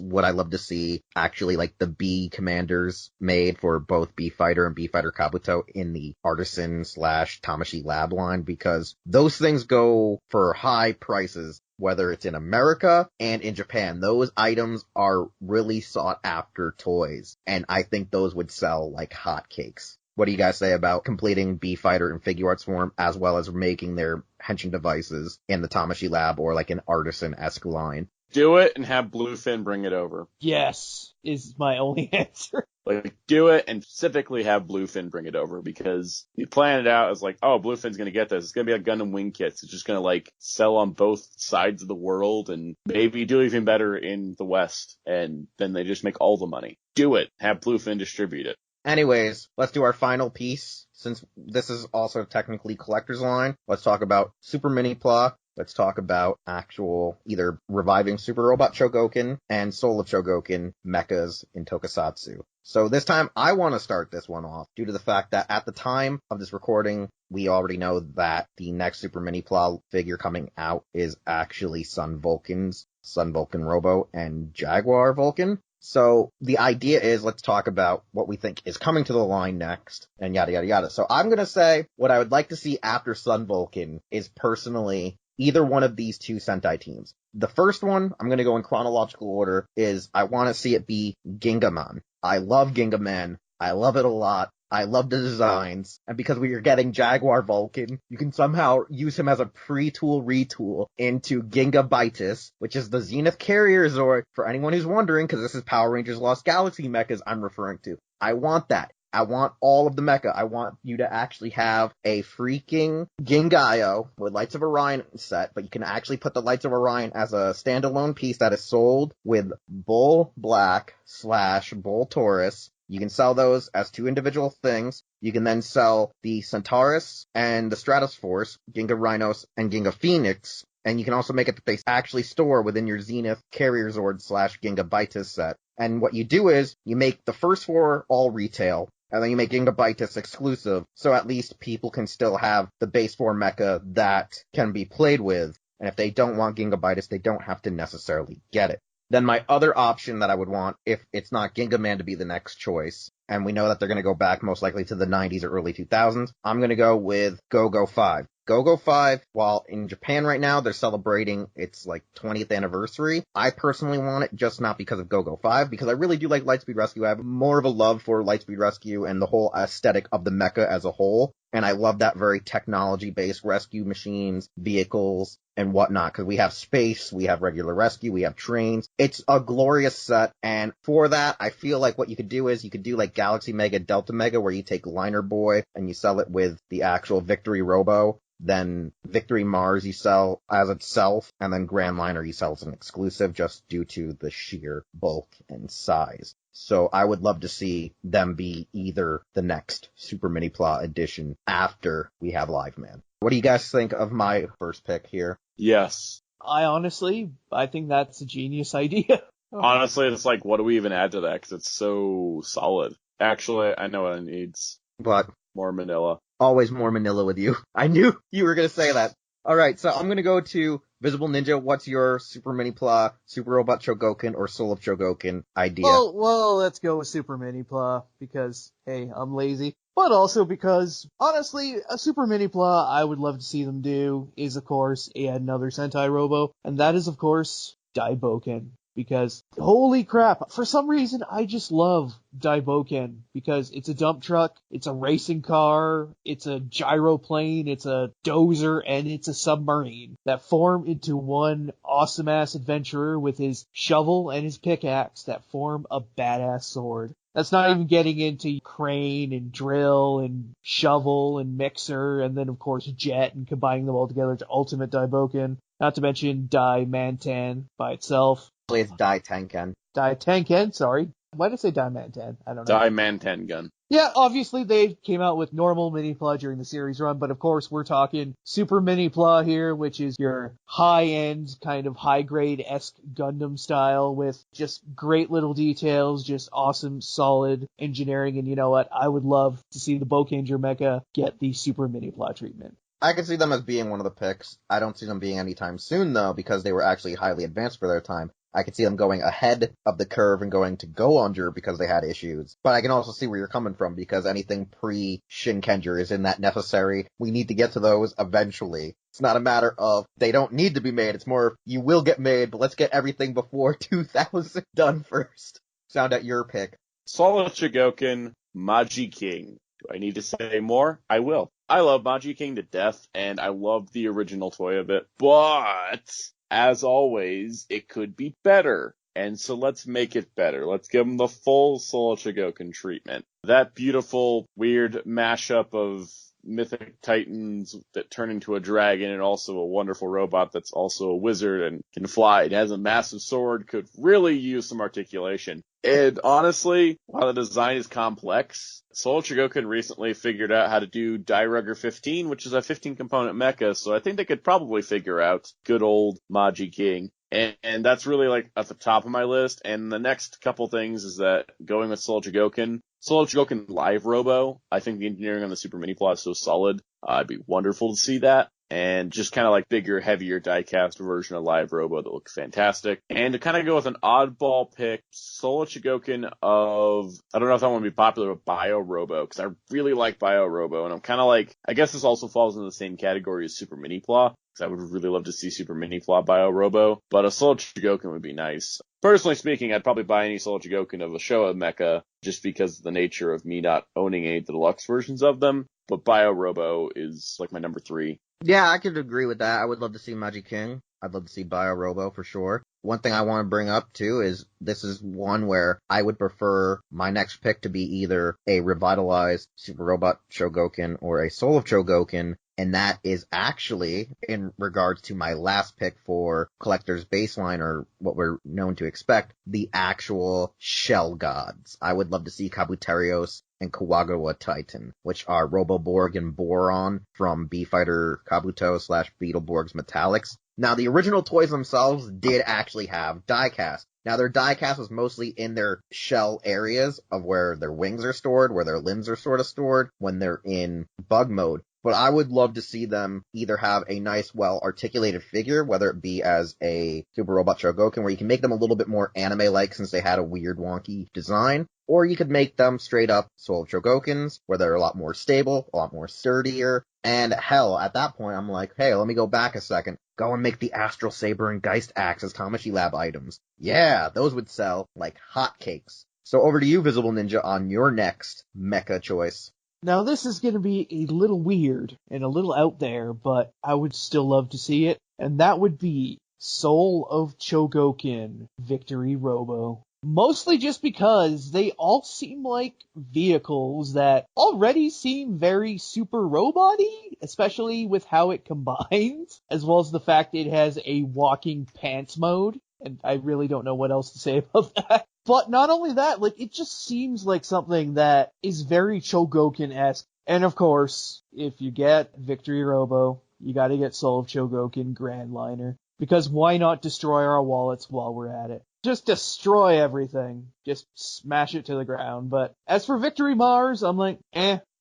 what I love to see actually like the B commanders made for both B Fighter and B Fighter Kabuto in the Artisan / Tamashii Lab line, because those things go for high prices, whether it's in America and in Japan. Those items are really sought after toys, and I think those would sell like hotcakes. What do you guys say about completing B-Fighter in Figuarts form, as well as making their henshin devices in the Tamashii Lab or like an Artisan-esque line? Do it and have Bluefin bring it over. Yes, is my only answer. Like, do it and specifically have Bluefin bring it over, because you plan it out as like, oh, Bluefin's gonna get this. It's gonna be like Gundam Wing Kits. It's just gonna like sell on both sides of the world and maybe do even better in the West. And then they just make all the money. Do it. Have Bluefin distribute it. Anyways, let's do our final piece. Since this is also technically collector's line, let's talk about Super Mini-Pla. Let's talk about actual either reviving Super Robot Chogokin and Soul of Chogokin mechas in Tokusatsu. So this time I want to start this one off due to the fact that at the time of this recording, we already know that the next Super Mini-Pla figure coming out is actually Sun Vulcan's Sun Vulcan Robo and Jaguar Vulcan. So the idea is, let's talk about what we think is coming to the line next, and yada yada yada. So I'm gonna say what I would like to see after Sun Vulcan is personally either one of these two Sentai teams. The first one, I'm gonna go in chronological order, is I want to see it be Gingaman. I love Gingaman. I love it a lot. I love the designs, and because we are getting Jaguar Vulcan, you can somehow use him as a pre-tool retool into Gingabytes, which is the Zenith Carrier Zord, for anyone who's wondering, because this is Power Rangers Lost Galaxy mechas I'm referring to. I want that. I want all of the mecha. I want you to actually have a freaking Gingaio with Lights of Orion set, but you can actually put the Lights of Orion as a standalone piece that is sold with Bull Black / Bull Taurus. You can sell those as two individual things. You can then sell the Centaurus and the Stratos Force, Ginga Rhinos and Ginga Phoenix, and you can also make it that they actually store within your Zenith Carrier Zord / Gingabytes set. And what you do is, you make the first four all retail, and then you make Gingabytes exclusive, so at least people can still have the base 4 mecha that can be played with, and if they don't want Gingabytes, they don't have to necessarily get it. Then my other option that I would want, if it's not Gingaman to be the next choice, and we know that they're going to go back most likely to the 90s or early 2000s, I'm going to go with Go-Go 5. Go-Go 5, while in Japan right now they're celebrating its like 20th anniversary, I personally want it just not because of Go-Go 5, because I really do like Lightspeed Rescue. I have more of a love for Lightspeed Rescue and the whole aesthetic of the mecha as a whole. And I love that very technology-based rescue machines, vehicles, and whatnot, because we have space, we have regular rescue, we have trains. It's a glorious set, and for that, I feel like what you could do is, you could do like Galaxy Mega, Delta Mega, where you take Liner Boy and you sell it with the actual Victory Robo. Then Victory Mars you sell as itself, and then Grand Liner you sell as an exclusive just due to the sheer bulk and size. So I would love to see them be either the next Super Mini-Pla edition after we have Live Man. What do you guys think of my first pick here? Yes. I think that's a genius idea. Honestly, it's like, what do we even add to that? Because it's so solid. Actually, I know what it needs. But More Manila. always more Manila with you. I knew you were going to say that. Alright, so I'm going to go to Visible Ninja. What's your Super Mini-Pla, Super Robot Chogokin, or Soul of Chogokin idea? Well, let's go with Super Mini-Pla, because, hey, I'm lazy. But also because, honestly, a Super Mini-Pla I would love to see them do is, of course, another Sentai Robo, and that is, of course, Daiboken. Because, holy crap, for some reason, I just love Daiboken, because it's a dump truck, it's a racing car, it's a gyroplane, it's a dozer, and it's a submarine that form into one awesome-ass adventurer with his shovel and his pickaxe that form a badass sword. That's not even getting into crane and drill and shovel and mixer, and then, of course, jet, and combining them all together to Ultimate Daiboken. Not to mention Dai Mantan by itself. It's Dai Tenken. Dai Tenken, sorry. Why did I say Dai Mantan? I don't know. Die Man 10 gun. Yeah, obviously they came out with normal Mini-Pla during the series run, but of course we're talking Super Mini-Pla here, which is your high-end, kind of high-grade-esque Gundam style with just great little details, just awesome, solid engineering, and you know what? I would love to see the Bokanger Mecha get the Super Mini-Pla treatment. I can see them as being one of the picks. I don't see them being anytime soon, though, because they were actually highly advanced for their time. I can see them going ahead of the curve and going to Go Under because they had issues. But I can also see where you're coming from, because anything pre-Shinkenger isn't that necessary. We need to get to those eventually. It's not a matter of they don't need to be made. It's more, you will get made, but let's get everything before 2000 done first. Sound out your pick. Solid Chogokin, Maji King. Do I need to say more? I will. I love Maji King to death, and I love the original toy of it. But, as always, it could be better. And so let's make it better. Let's give him the full Solid Chogokin treatment. That beautiful, weird mashup of mythic titans that turn into a dragon, and also a wonderful robot that's also a wizard and can fly. It has a massive sword, could really use some articulation. And honestly, while the design is complex, Solid Chogokin recently figured out how to do Dairugger 15, which is a 15-component mecha, so I think they could probably figure out good old Maji King. And that's really like at the top of my list. And the next couple things is that going with Solid Chogokin Live Robo, I think the engineering on the Super Mini-Pla is so solid. It'd be wonderful to see that. And just kind of like bigger, heavier die-cast version of Live Robo that looks fantastic. And to kind of go with an oddball pick, Solid Chogokin of, I don't know if I want to be popular with Bio Robo, because I really like Bio Robo. And I'm kind of like, I guess this also falls in the same category as Super Mini-Pla, because I would really love to see Super Mini-Pla Bio Robo. But a Solid Chogokin would be nice. Personally speaking, I'd probably buy any Solid Chogokin of a Showa mecha, just because of the nature of me not owning any of the deluxe versions of them. But Bio Robo is like my number 3. Yeah, I could agree with that. I would love to see Maji King. I'd love to see Bio Robo for sure. One thing I want to bring up too is this is one where I would prefer my next pick to be either a revitalized Super Robot Chogokin or a Soul of Chogokin, and that is actually in regards to my last pick for Collector's Baseline, or what we're known to expect, the actual Shell Gods. I would love to see Kabuterios and Kawagawa Titan, which are Roboborg and Boron from B-Fighter Kabuto / Beetleborg's Metallics. Now, the original toys themselves did actually have diecast. Now, their diecast was mostly in their shell areas of where their wings are stored, where their limbs are sort of stored when they're in bug mode. But I would love to see them either have a nice, well-articulated figure, whether it be as a Super Robot Chogokin, where you can make them a little bit more anime-like since they had a weird, wonky design, or you could make them straight-up Soul Chogokins, where they're a lot more stable, a lot more sturdier, and hell, at that point, I'm like, hey, let me go back a second. Go and make the Astral Saber and Geist Axe as Tamashii Lab items. Yeah, those would sell like hotcakes. So over to you, Visible Ninja, on your next mecha choice. Now this is going to be a little weird and a little out there, but I would still love to see it, and that would be Soul of Chogokin Victory Robo. Mostly just because they all seem like vehicles that already seem very super robot-y, especially with how it combines, as well as the fact it has a walking pants mode, and I really don't know what else to say about that. But not only that, like, it just seems like something that is very Chogokin-esque. And of course, if you get Victory Robo, you gotta get Soul of Chogokin Grand Liner. Because why not destroy our wallets while we're at it? Just destroy everything. Just smash it to the ground. But as for Victory Mars, I'm like,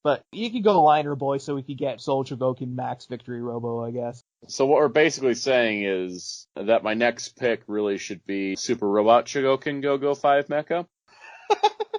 but you could go Liner Boy so we could get Soul Chogokin Max Victory Robo, I guess. So what we're basically saying is that my next pick really should be Super Robot Chogokin Go-Go 5 Mecha.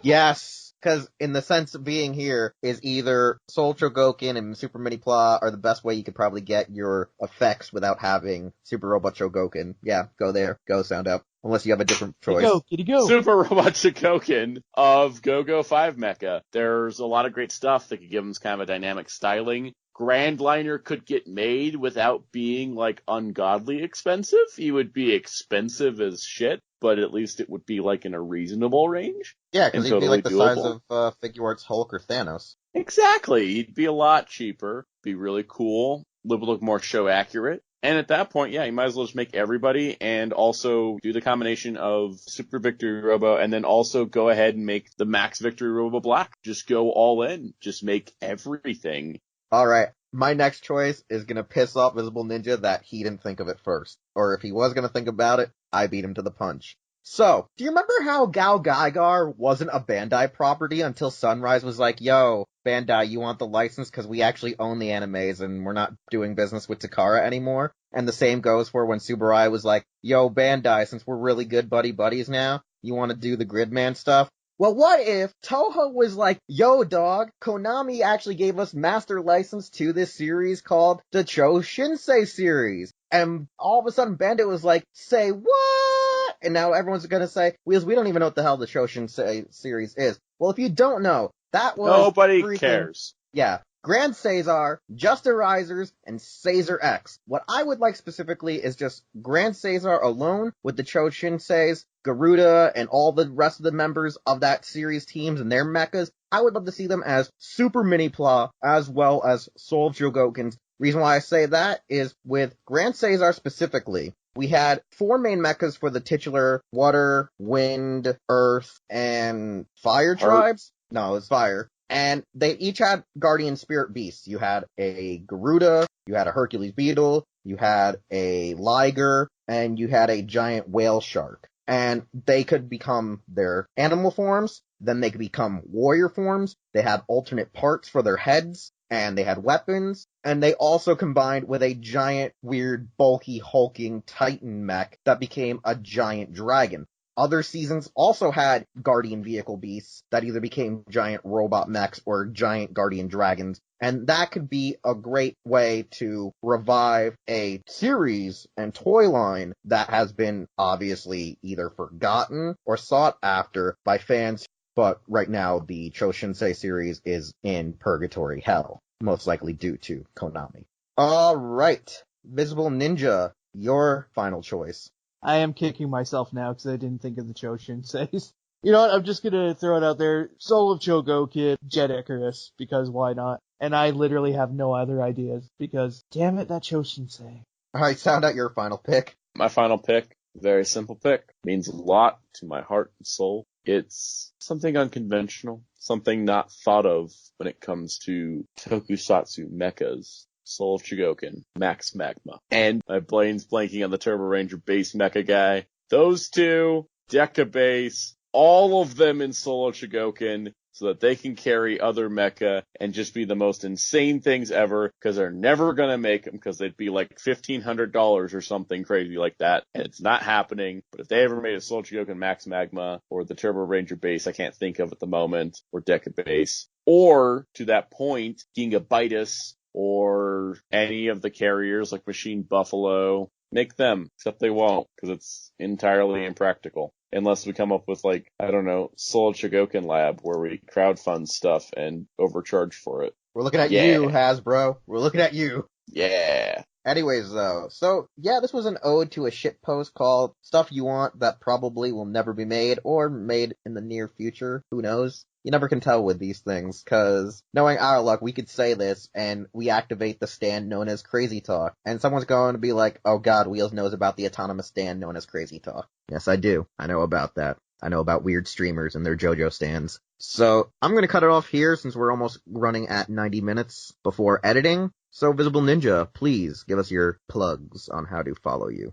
Yes, because in the sense of being here is either Soul Chogokin and Super Mini-Pla are the best way you could probably get your effects without having Super Robot Chogokin. Yeah, go there. Go, Sound Up. Unless you have a different choice. Giddy go. Super Robot Chogokin of Go-Go 5 Mecha. There's a lot of great stuff that could give them kind of a dynamic styling. Grand Liner could get made without being, like, ungodly expensive. He would be expensive as shit, but at least it would be, like, in a reasonable range. Yeah, because he'd totally be like the doable. size of Figuarts Hulk or Thanos. Exactly. He'd be a lot cheaper, be really cool, look more show accurate. And at that point, yeah, you might as well just make everybody and also do the combination of Super Victory Robo and then also go ahead and make the Max Victory Robo Black. Just go all in. Just make everything. Alright, my next choice is gonna piss off Visible Ninja that he didn't think of it first. Or if he was gonna think about it, I beat him to the punch. So, do you remember how Gao Gaigar wasn't a Bandai property until Sunrise was like, yo, Bandai, you want the license because we actually own the animes and we're not doing business with Takara anymore? And the same goes for when Subaraya was like, yo, Bandai, since we're really good buddies now, you want to do the Gridman stuff? Well, what if Toho was like, yo, dog, Konami actually gave us master license to this series called the Cho Shinsei series. And all of a sudden Bandai was like, say what? And now everyone's gonna say, Wheelz, we don't even know what the hell the Cho Shinsei series is. Well, if you don't know, that was Nobody cares. Yeah. Grand Caesar, Justa Risers, and Caesar X. What I would like specifically is just Grand Caesar alone with the Cho Shinseis, Garuda, and all the rest of the members of that series teams and their mechas. I would love to see them as Super Mini-Pla as well as Soul Chogokins. Reason why I say that is with Grand Caesar specifically, we had 4 main mechas for the titular Water, Wind, Earth, and Fire tribes. No, it's Fire. And they each had guardian spirit beasts. You had a Garuda, you had a Hercules beetle, you had a Liger, and you had a giant whale shark. And they could become their animal forms, then they could become warrior forms, they had alternate parts for their heads, and they had weapons, and they also combined with a giant, weird, bulky, hulking Titan mech that became a giant dragon. Other seasons also had guardian vehicle beasts that either became giant robot mechs or giant guardian dragons, and that could be a great way to revive a series and toy line that has been obviously either forgotten or sought after by fans, but right now the Cho Shinsei series is in purgatory hell, most likely due to Konami. Alright, Visible Ninja, your final choice. I am kicking myself now because I didn't think of the Cho Shinseis. You know what? I'm just gonna throw it out there. Soul of Chogokin, Jet Icarus, because why not? And I literally have no other ideas because, damn it, that Cho Shinsei. Alright, sound out your final pick. My final pick, very simple pick, means a lot to my heart and soul. It's something unconventional, something not thought of when it comes to tokusatsu mechas. Soul of Chogokin, Max Magma. And my brain's blanking on the Turbo Ranger base mecha guy. Those two, Deca base, all of them in Soul of Chogokin, so that they can carry other mecha and just be the most insane things ever, because they're never gonna make them, because they'd be like $1,500 or something crazy like that, and it's not happening. But if they ever made a Soul of Chogokin Max Magma, or the Turbo Ranger base I can't think of at the moment, or Deca base, or, to that point, Gigabytus, or any of the carriers like Machine Buffalo, make them, except they won't, because it's entirely impractical. Unless we come up with, like, I don't know, Soul Chogokin Lab, where we crowdfund stuff and overcharge for it. We're looking at you, Hasbro. We're looking at you. Yeah. Anyways, though, so, yeah, this was an ode to a shitpost called Stuff You Want That Probably Will Never Be Made, or made in the near future. Who knows? You never can tell with these things, cause knowing our luck, we could say this, and we activate the stand known as Crazy Talk, and someone's going to be like, oh god, Wheelz knows about the autonomous stand known as Crazy Talk. Yes, I do. I know about that. I know about weird streamers and their JoJo stands. So, I'm gonna cut it off here since we're almost running at 90 minutes before editing. So, Visible Ninja, please give us your plugs on how to follow you.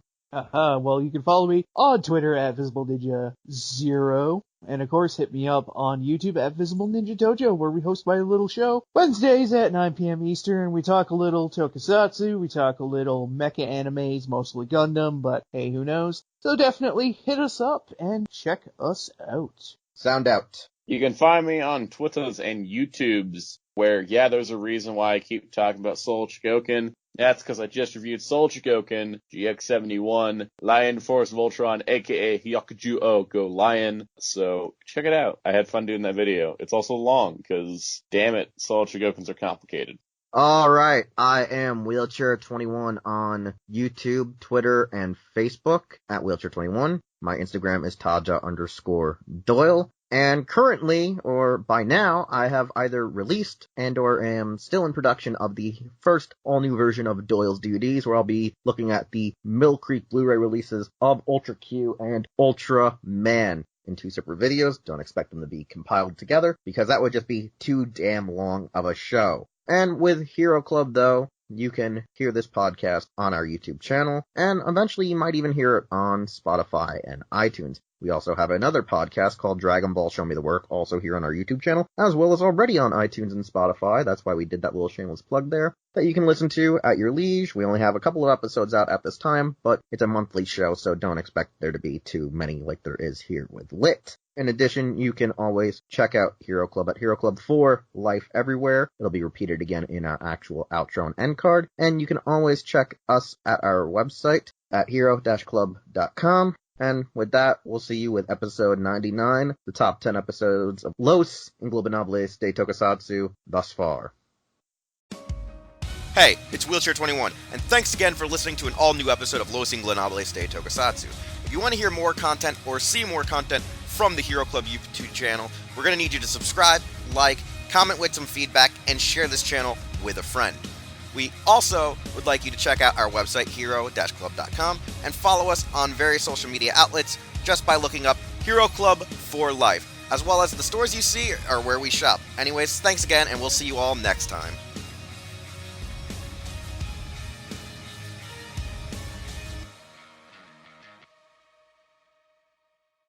Well, you can follow me on Twitter at VisibleNinja0. And of course, hit me up on YouTube at Visible Ninja Dojo, where we host my little show Wednesdays at 9 p.m. Eastern. We talk a little tokusatsu, we talk a little mecha animes, mostly Gundam, but hey, who knows? So definitely hit us up and check us out. Sound out. You can find me on Twitters and YouTubes, where, yeah, there's a reason why I keep talking about Soul Chogokin. That's because I just reviewed Soul Chogokin, GX71, Lion Force Voltron, aka Hyakuju Go Lion. So check it out. I had fun doing that video. It's also long, because, damn it, Soul Chogokins are complicated. Alright, I am Wheelchair21 on YouTube, Twitter, and Facebook at Wheelchair21. My Instagram is TaJa_Doyle. And currently, or by now, I have either released and or am still in production of the first all-new version of Doyle's DVDs, where I'll be looking at the Mill Creek Blu-ray releases of Ultra Q and Ultra Man in 2 separate videos. Don't expect them to be compiled together, because that would just be too damn long of a show. And with Hero Club, though, you can hear this podcast on our YouTube channel, and eventually you might even hear it on Spotify and iTunes. We also have another podcast called Dragon Ball Show Me the Work, also here on our YouTube channel, as well as already on iTunes and Spotify. That's why we did that little shameless plug there, that you can listen to at your liege. We only have a couple of episodes out at this time, but it's a monthly show, so don't expect there to be too many like there is here with Lit. In addition, you can always check out Hero Club at Hero Club 4, Life Everywhere. It'll be repeated again in our actual outro and end card. And you can always check us at our website at hero-club.com. And with that, we'll see you with episode 99, the top 10 episodes of Los Ingobernables de Tokusatsu thus far. Hey, it's Wheelchair21, and thanks again for listening to an all-new episode of Los Ingobernables de Tokusatsu. If you want to hear more content or see more content from the Hero Club YouTube channel, we're going to need you to subscribe, like, comment with some feedback, and share this channel with a friend. We also would like you to check out our website, hero-club.com, and follow us on various social media outlets just by looking up Hero Club for Life, as well as the stores you see are where we shop. Anyways, thanks again, and we'll see you all next time.